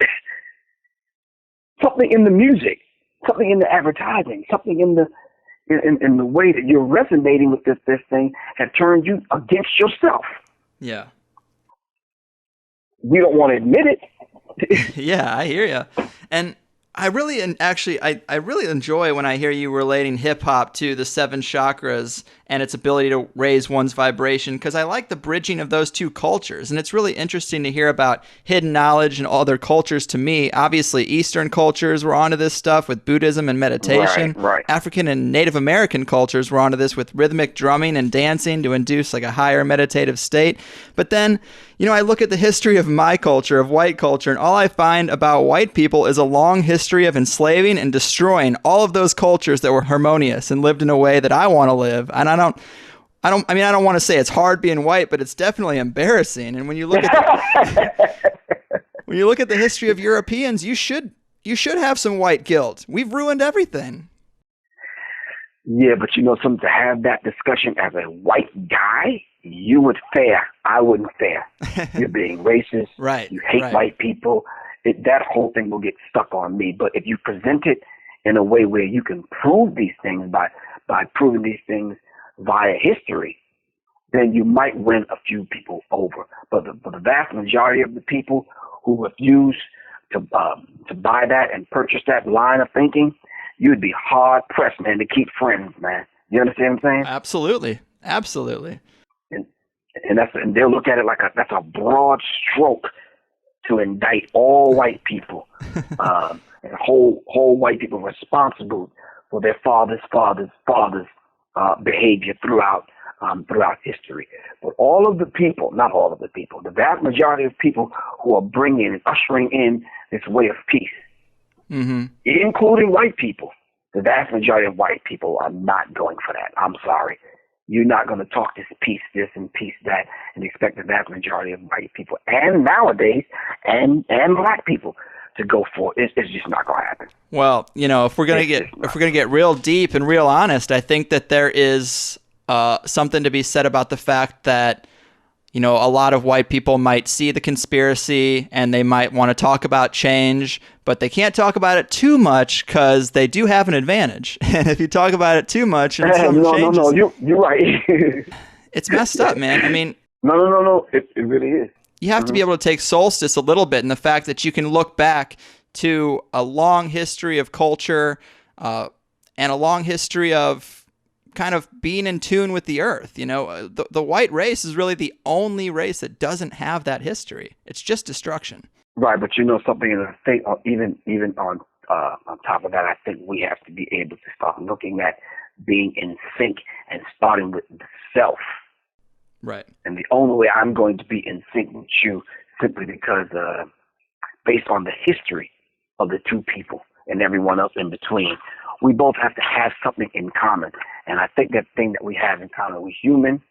Something in the music, something in the advertising, something in the way that you're resonating with this thing have turned you against yourself. Yeah. We don't want to admit it. Yeah, I hear you. And I really enjoy when I hear you relating hip hop to the 7 chakras and its ability to raise one's vibration, because I like the bridging of those two cultures. And it's really interesting to hear about hidden knowledge and other cultures. To me, obviously, Eastern cultures were onto this stuff with Buddhism and meditation. Right. African and Native American cultures were onto this with rhythmic drumming and dancing to induce like a higher meditative state. But then, I look at the history of my culture, of white culture, and all I find about white people is a long history of enslaving and destroying all of those cultures that were harmonious and lived in a way that I want to live. And I don't want to say it's hard being white, but it's definitely embarrassing. And when you look at the history of Europeans, you should have some white guilt. We've ruined everything. Yeah, but something, to have that discussion as a white guy, you would fare. I wouldn't fare. You're being racist. Right. You hate white people. That whole thing will get stuck on me. But if you present it in a way where you can prove these things by proving these things via history, then you might win a few people over. But the vast majority of the people who refuse to buy that and purchase that line of thinking, you'd be hard pressed, man, to keep friends, man. You understand what I'm saying? Absolutely. Absolutely. And they'll look at it like that's a broad stroke to indict all white people, and whole white people responsible for their fathers' behavior throughout history. But all of the people, not all of the people, the vast majority of people who are bringing and ushering in this way of peace, including white people, the vast majority of white people are not going for that. I'm sorry. You're not going to talk this and peace that and expect the vast majority of white people and nowadays and black people to go for it. It's just not going to happen. Well, if we're going to get real deep and real honest, I think that there is something to be said about the fact that a lot of white people might see the conspiracy and they might want to talk about change, but they can't talk about it too much because they do have an advantage. And if you talk about it too much, and no, you're right. It's messed up, man. I mean, no, it really is. You have to be able to take solstice a little bit in the fact that you can look back to a long history of culture and a long history of kind of being in tune with the earth. The white race is really the only race that doesn't have that history. It's just destruction. Right, but something in the state, even on top of that, I think we have to be able to start looking at being in sync and starting with the self. Right. And the only way I'm going to be in sync with you simply because based on the history of the two people and everyone else in between, we both have to have something in common. And I think that thing that we have in common, we're human.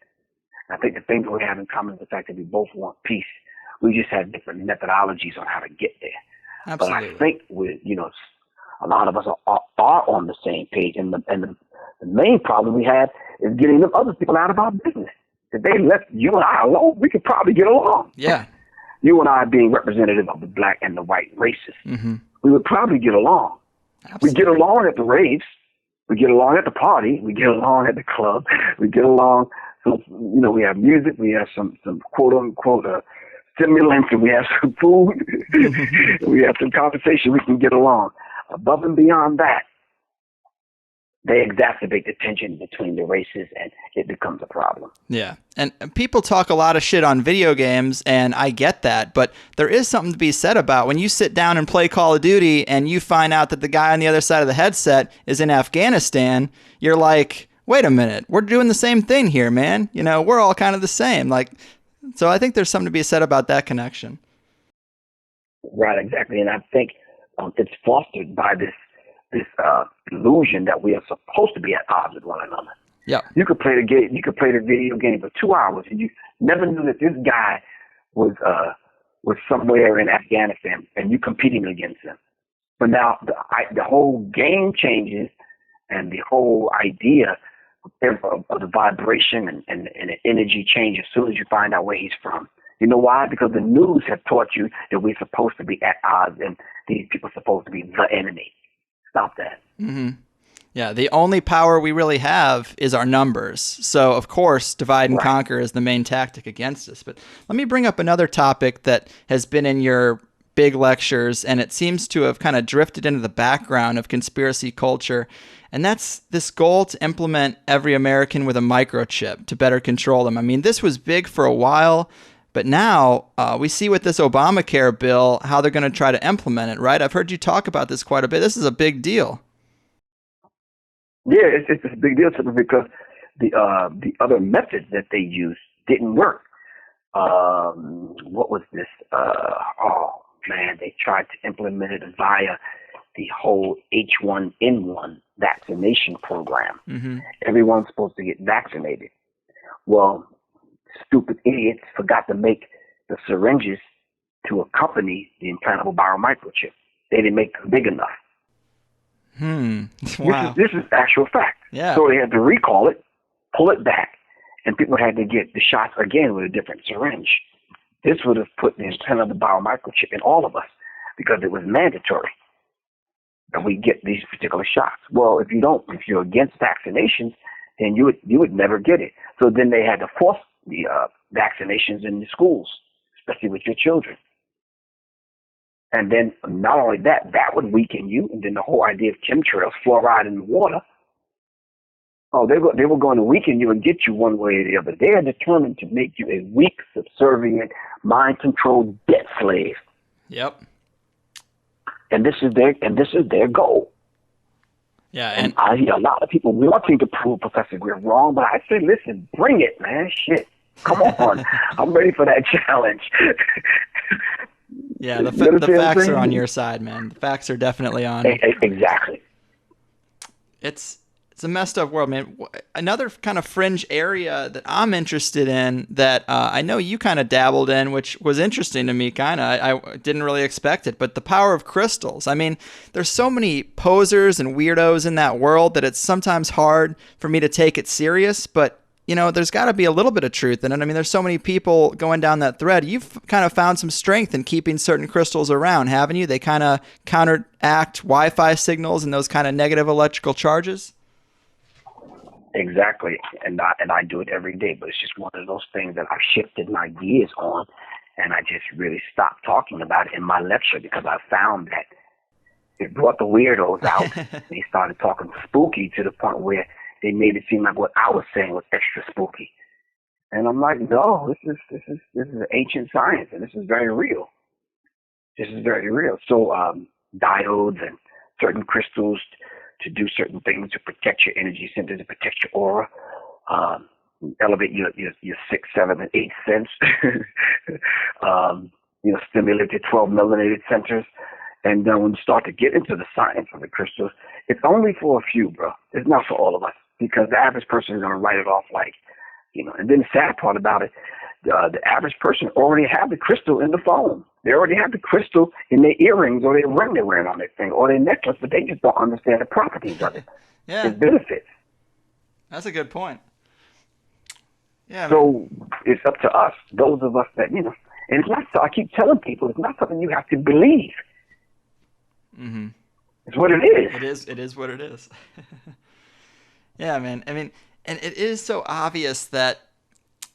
I think the thing that we have in common is the fact that we both want peace. We just have different methodologies on how to get there. Absolutely. But I think a lot of us are on the same page. And the main problem we have is getting them other people out of our business. If they left you and I alone, we could probably get along. Yeah. You and I being representative of the black and the white races, we would probably get along. Absolutely. We get along at the raves. We get along at the party. We get along at the club. We get along. So, we have music. We have some quote unquote stimulants, and we have some food. We have some conversation. We can get along. Above and beyond that, they exacerbate the tension between the races, and it becomes a problem. Yeah. And people talk a lot of shit on video games, and I get that, but there is something to be said about when you sit down and play Call of Duty and you find out that the guy on the other side of the headset is in Afghanistan, you're like, wait a minute, we're doing the same thing here, man. We're all kind of the same. So I think there's something to be said about that connection. Right, exactly. And I think it's fostered by this illusion that we are supposed to be at odds with one another. Yeah. You could play the game. You could play the video game for 2 hours, and you never knew that this guy was somewhere in Afghanistan, and you competing against him. But now the whole game changes, and the whole idea of the vibration and the energy change as soon as you find out where he's from. You know why? Because the news have taught you that we're supposed to be at odds, and these people are supposed to be the enemy. Stop that. Mm-hmm. Yeah, the only power we really have is our numbers. So, of course, divide and conquer is the main tactic against us. But let me bring up another topic that has been in your big lectures, and it seems to have kind of drifted into the background of conspiracy culture, and that's this goal to implement every American with a microchip to better control them. I mean, this was big for a while, but now we see with this Obamacare bill how they're going to try to implement it, right? I've heard you talk about this quite a bit. This is a big deal. Yeah, it's a big deal simply because the other methods that they used didn't work. What was this? They tried to implement it via the whole H1N1 vaccination program. Mm-hmm. Everyone's supposed to get vaccinated. Well, stupid idiots forgot to make the syringes to accompany the implantable biomicrochip. They didn't make them big enough. Wow. This is actual fact. Yeah. So they had to recall it, pull it back, and people had to get the shots again with a different syringe. This would have put the implantable biomicrochip in all of us because it was mandatory that we get these particular shots. Well, if you're against vaccinations, then you would never get it. So then they had to force the vaccinations in the schools, especially with your children. And then not only that, that would weaken you. And then the whole idea of chemtrails, fluoride in the water, oh, they were going to weaken you and get you one way or the other. They are determined to make you a weak, subservient, mind-controlled debt slave. Yep. And this is their goal. Yeah, and I hear a lot of people wanting to prove Professor Griff wrong, but I say, listen, bring it, man. Shit. Come on. I'm ready for that challenge. Yeah, the facts are on your side, man. The facts are definitely on. Exactly. It's a messed up world, man. Another kind of fringe area that I'm interested in that I know you kind of dabbled in, which was interesting to me, kind of. I didn't really expect it, but the power of crystals. I mean, there's so many posers and weirdos in that world that it's sometimes hard for me to take it serious, but you know, there's got to be a little bit of truth in it. I mean, there's so many people going down that thread. You've kind of found some strength in keeping certain crystals around, haven't you? They kind of counteract Wi-Fi signals and those kind of negative electrical charges. Exactly, and I do it every day, but it's just one of those things that I've shifted my gears on, and I just really stopped talking about it in my lecture because I found that it brought the weirdos out. They started talking spooky to the point where they made it seem like what I was saying was extra spooky, and I'm like, no, this is ancient science, and this is very real. This is very real. So diodes and certain crystals to do certain things to protect your energy centers, to protect your aura, elevate your 6th, 7th, and 8th sense, stimulate your 12 melanated centers. And then when you start to get into the science of the crystals, it's only for a few, bro. It's not for all of us, because the average person is going to write it off like, and then the sad part about it, the average person already have the crystal in the phone. They already have the crystal in their earrings or their ring they're wearing on their finger or their necklace, but they just don't understand the properties of it. Yeah. Its benefits. That's a good point. Yeah. So it's up to us, those of us that, and it's not, so I keep telling people, it's not something you have to believe. Mm-hmm. It's what it is. It is what it is. Yeah, man. I mean, and it is so obvious that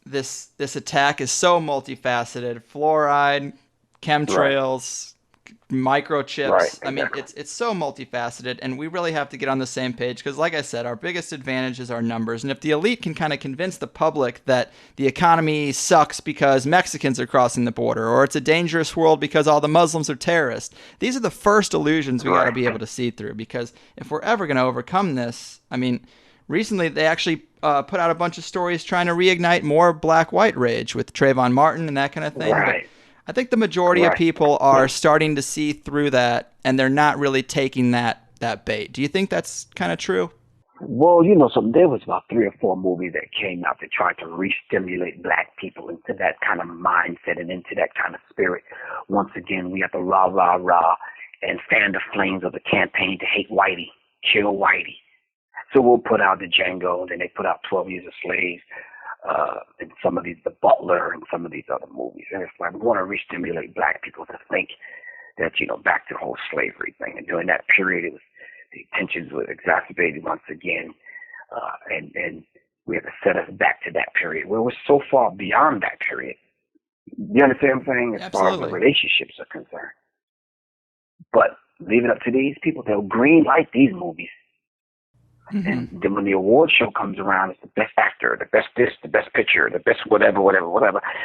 this attack is so multifaceted. Fluoride, chemtrails, microchips. Right, exactly. I mean, it's so multifaceted, and we really have to get on the same page because, like I said, our biggest advantage is our numbers. And if the elite can kind of convince the public that the economy sucks because Mexicans are crossing the border, or it's a dangerous world because all the Muslims are terrorists, these are the first illusions we got to be able to see through. Because if we're ever going to overcome this, I mean, recently they actually put out a bunch of stories trying to reignite more black-white rage with Trayvon Martin and that kind of thing. Right. But I think the majority of people are starting to see through that, and they're not really taking that bait. Do you think that's kind of true? Well, there was about 3 or 4 movies that came out that tried to re-stimulate black people into that kind of mindset and into that kind of spirit. Once again, we have to rah, rah, rah, and fan the flames of the campaign to hate Whitey, kill Whitey. So we'll put out the Django, and then they put out 12 Years a Slave, and some of these, The Butler, and some of these other movies. And it's like we want to re-stimulate black people to think that, back to the whole slavery thing. And during that period, the tensions were exacerbated once again, and we have to set us back to that period where we're so far beyond that period. You understand what I'm saying? As far as the relationships are concerned. But leave it up to these people. They'll green light these movies. Mm-hmm. And then when the award show comes around, it's the best actor, the best this, the best picture, the best whatever.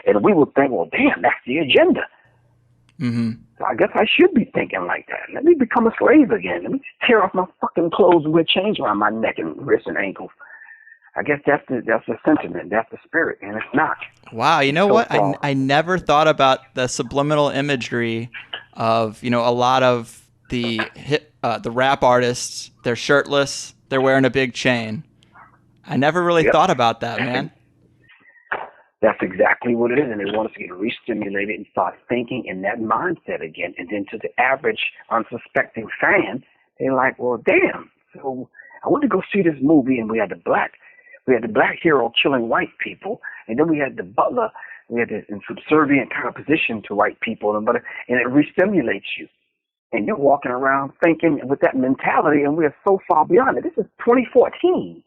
And we will think, well, damn, that's the agenda. Mm-hmm. So I guess I should be thinking like that. Let me become a slave again. Let me just tear off my fucking clothes and wear chains around my neck and wrists and ankles. I guess that's the sentiment, that's the spirit, and it's not. Wow, you know what? I never thought about the subliminal imagery of, a lot of the rap artists. They're shirtless. They're wearing a big chain. I never really thought about that, man. That's exactly what it is, and they want us to get re-stimulated and start thinking in that mindset again. And then to the average, unsuspecting fan, they're like, well, damn. So I went to go see this movie, and we had the black hero killing white people, and then we had the butler. We had this in subservient kind of position to white people, and it re-stimulates you. And you're walking around thinking with that mentality, and we're so far beyond it. This is 2014.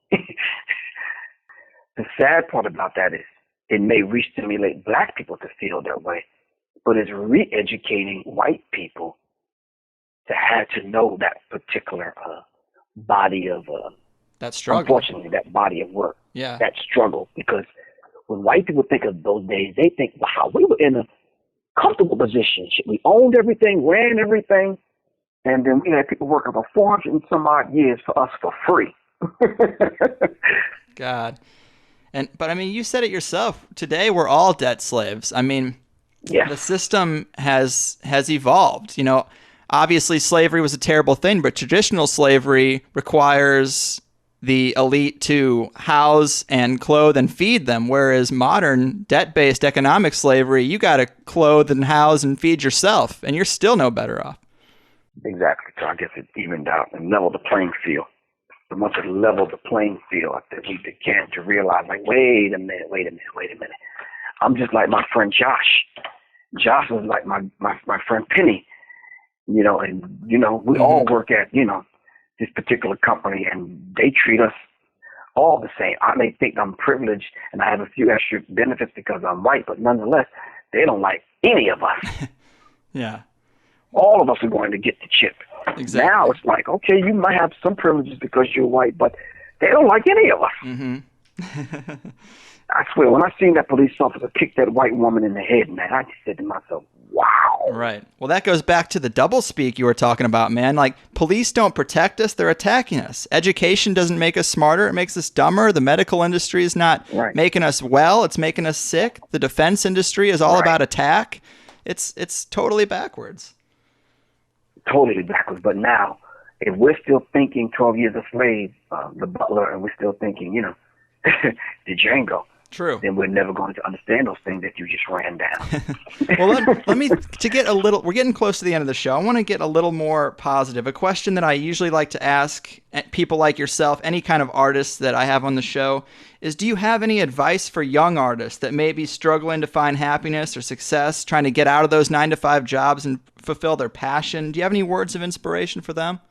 The sad part about that is it may re-stimulate black people to feel that way, but it's re-educating white people to have to know that particular body of, that struggle. Unfortunately, that body of work, that struggle. Because when white people think of those days, they think, wow, we were in a comfortable position. We owned everything, ran everything, and then we had people working for 400 and some odd years for us for free. God. But I mean, you said it yourself. Today, we're all debt slaves. I mean, the system has evolved. You know, obviously slavery was a terrible thing, but traditional slavery requires the elite to house and clothe and feed them, whereas modern debt-based economic slavery, you got to clothe and house and feed yourself, and you're still no better off. Exactly. So I guess it evened out and leveled the playing field. And once it leveled the playing field, I think we began to realize, like, wait a minute. I'm just like my friend Josh. Josh was like my friend Penny. You know, and, you know, we all work at, you know, this particular company, and they treat us all the same. I may think I'm privileged and I have a few extra benefits because I'm white, but nonetheless, they don't like any of us. Yeah. All of us are going to get the chip. Exactly. Now it's like, okay, you might have some privileges because you're white, but they don't like any of us. Mm-hmm. I swear, when I seen that police officer kick that white woman in the head, man, I just said to myself, wow. Right. Well, that goes back to the doublespeak you were talking about, man. Like, police don't protect us, they're attacking us. Education doesn't make us smarter, it makes us dumber. The medical industry is not making us well, it's making us sick. The defense industry is all about attack. It's totally backwards. Totally backwards. But now, if we're still thinking 12 years a slave, the butler, and we're still thinking, you know, the Django, true, then we're never going to understand those things that you just ran down. Well, let me, to get a little, we're getting close to the end of the show. I want to get a little more positive. A question that I usually like to ask people like yourself, any kind of artists that I have on the show, is do you have any advice for young artists that may be struggling to find happiness or success, trying to get out of those 9-to-5 jobs and fulfill their passion? Do you have any words of inspiration for them?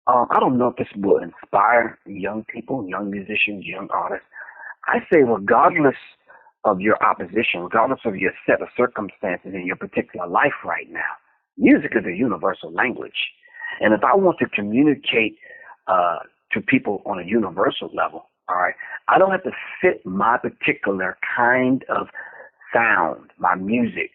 I don't know if this will inspire young people, young musicians, young artists. I say regardless of your opposition, regardless of your set of circumstances in your particular life right now, music is a universal language. And if I want to communicate to people on a universal level, all right, I don't have to fit my particular kind of sound, my music,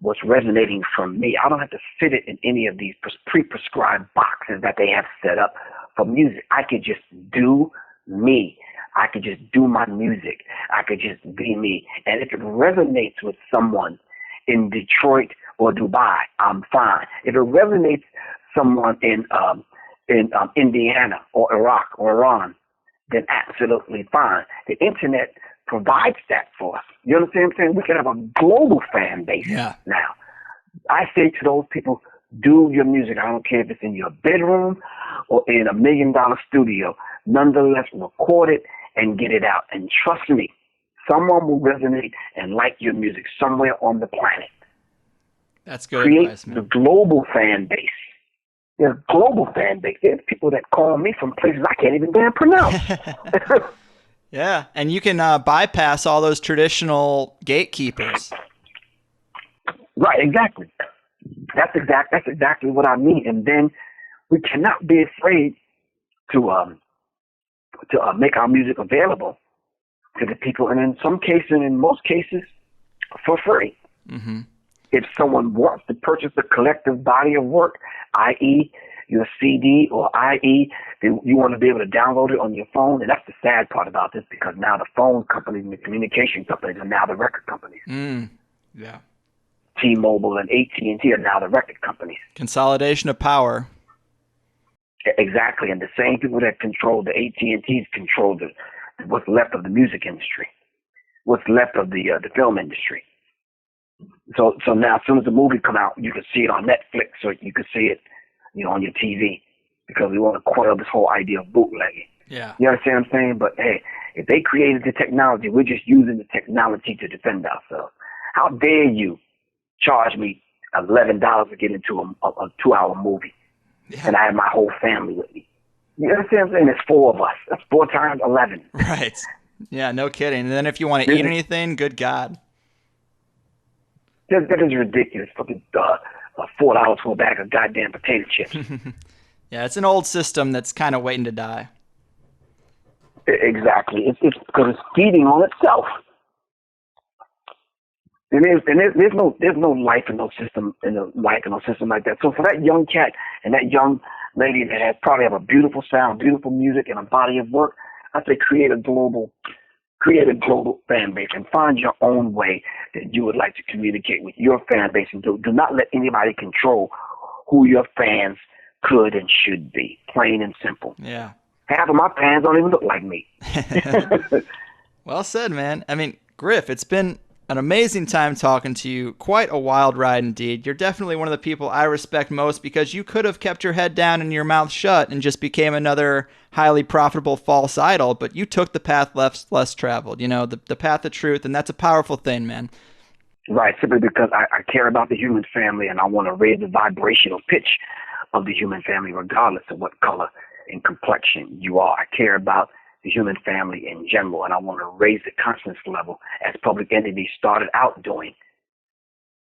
what's resonating from me. I don't have to fit it in any of these pre-prescribed boxes that they have set up for music. I could just do me. I could just do my music. I could just be me. And if it resonates with someone in Detroit or Dubai, I'm fine. If it resonates someone in Indiana or Iraq or Iran, then absolutely fine. The internet provides that for us. You understand what I'm saying? We can have a global fan base now. I say to those people, do your music. I don't care if it's in your bedroom or in $1 million studio. Nonetheless, record it and get it out. And trust me, someone will resonate and like your music somewhere on the planet. That's good advice, man. The global fan base. There's a global fan base. There's people that call me from places I can't even damn pronounce. Yeah, and you can bypass all those traditional gatekeepers. Right, exactly. That's exactly what I mean. And then we cannot be afraid to make our music available to the people, and in some cases, and in most cases, for free. Mm-hmm. If someone wants to purchase a collective body of work, i.e., your CD, or i.e., you want to be able to download it on your phone, and that's the sad part about this, because now the phone companies and the communication companies are now the record companies. Yeah. T-Mobile and AT&T are now the record companies. Consolidation of power. Exactly, and the same people that control the AT&Ts control what's left of the music industry, what's left of the film industry. So now, as soon as the movie come out, you can see it on Netflix, or you can see it, on your TV, because we want to quell this whole idea of bootlegging. Yeah. You understand what I'm saying? But hey, if they created the technology, we're just using the technology to defend ourselves. How dare you charge me $11 to get into a 2-hour movie, and I have my whole family with me? You understand what I'm saying? There's 4 of us. That's 4 times 11. Right. Yeah, no kidding. And then if you want to eat anything, good God. That is ridiculous. Fucking $4 for a bag of goddamn potato chips. Yeah, it's an old system that's kind of waiting to die. Exactly. It's because it's feeding on itself. And there's no life in no system like that. So for that young cat and that young lady that probably have a beautiful sound, beautiful music, and a body of work, I say create a global fan base and find your own way that you would like to communicate with your fan base, and do not let anybody control who your fans could and should be. Plain and simple. Yeah. Half of my fans don't even look like me. Well said, man. I mean, Griff, it's been an amazing time talking to you. Quite a wild ride indeed. You're definitely one of the people I respect most, because you could have kept your head down and your mouth shut and just became another highly profitable false idol, but you took the path less traveled, the path of truth, and that's a powerful thing, man. Right, simply because I care about the human family, and I want to raise the vibrational pitch of the human family regardless of what color and complexion you are. I care about the human family in general, and I want to raise the consciousness level as Public Enemy started out doing.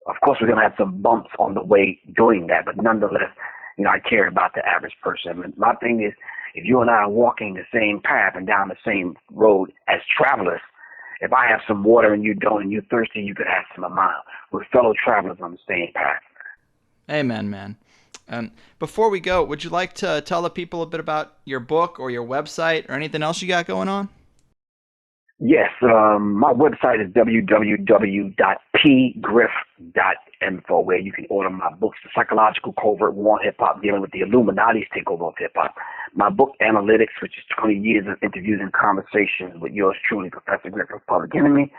Of course, we're going to have some bumps on the way doing that, but nonetheless, I care about the average person. I mean, my thing is, if you and I are walking the same path and down the same road as travelers, if I have some water and you don't, and you're thirsty, you could have some of mine. We're fellow travelers on the same path. Amen, man. And before we go, would you like to tell the people a bit about your book or your website or anything else you got going on? Yes, my website is www.pgriff.info, where you can order my books, The Psychological Covert War on Hip Hop, dealing with the Illuminati's takeover of hip hop. My book, Analytics, which is 20 years of interviews and conversations with yours truly, Professor Griff of Public Enemy.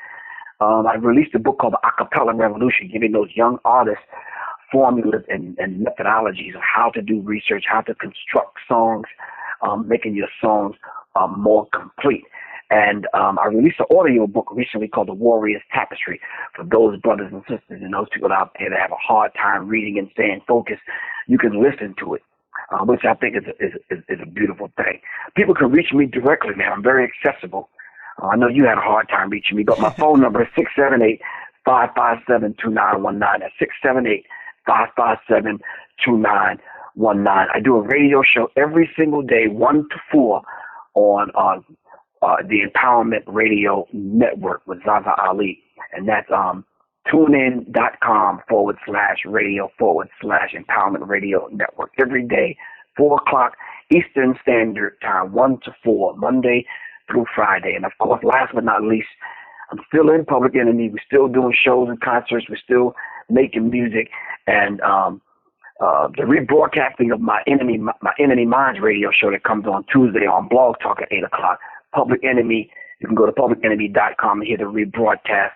I released a book called The Acapella Revolution, giving those young artists formulas and methodologies of how to do research, how to construct songs, making your songs more complete. And I released an audio book recently called The Warrior's Tapestry for those brothers and sisters and those people out there that have a hard time reading and staying focused. You can listen to it, which I think is a beautiful thing. People can reach me directly, man. I'm very accessible. I know you had a hard time reaching me, but my phone number is 678-557-2919. That's 678-557-2919. I do a radio show every single day, 1 to 4, on the Empowerment Radio Network with Zaza Ali. And that's tunein.com/radio/Empowerment Radio Network. Every day, 4 o'clock Eastern Standard Time, 1 to 4, Monday through Friday. And of course, last but not least, I'm still in Public Enemy. We're still doing shows and concerts. We're still making music. And the rebroadcasting of my Enemy Minds radio show that comes on Tuesday on Blog Talk at 8 o'clock. Public Enemy, you can go to publicenemy.com and hear the rebroadcast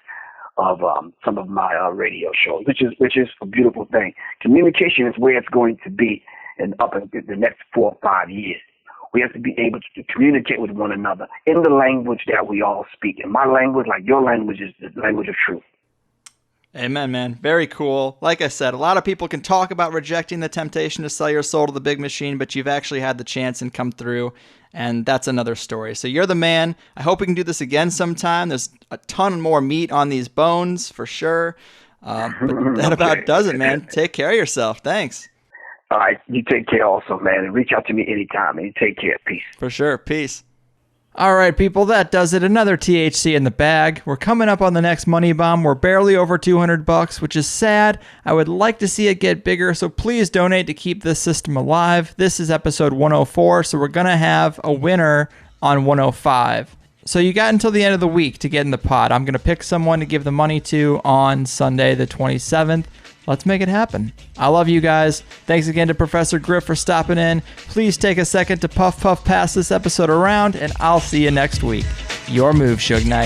of some of my radio shows, which is a beautiful thing. Communication is where it's going to be in the next 4 or 5 years. We have to be able to communicate with one another in the language that we all speak. And my language, like your language, is the language of truth. Amen, man. Very cool. Like I said, a lot of people can talk about rejecting the temptation to sell your soul to the big machine, but you've actually had the chance and come through, and that's another story. So you're the man. I hope we can do this again sometime. There's a ton more meat on these bones, for sure. But that about does it, man. Take care of yourself. Thanks. All right. You take care also, man. And reach out to me anytime. And you take care. Peace. For sure. Peace. All right, people, that does it. Another THC in the bag. We're coming up on the next money bomb. We're barely over $200, which is sad. I would like to see it get bigger, so please donate to keep this system alive. This is episode 104, so we're going to have a winner on 105. So you got until the end of the week to get in the pot. I'm going to pick someone to give the money to on Sunday the 27th. Let's make it happen. I love you guys. Thanks again to Professor Griff for stopping in. Please take a second to puff pass this episode around, and I'll see you next week. Your move, Suge Knight.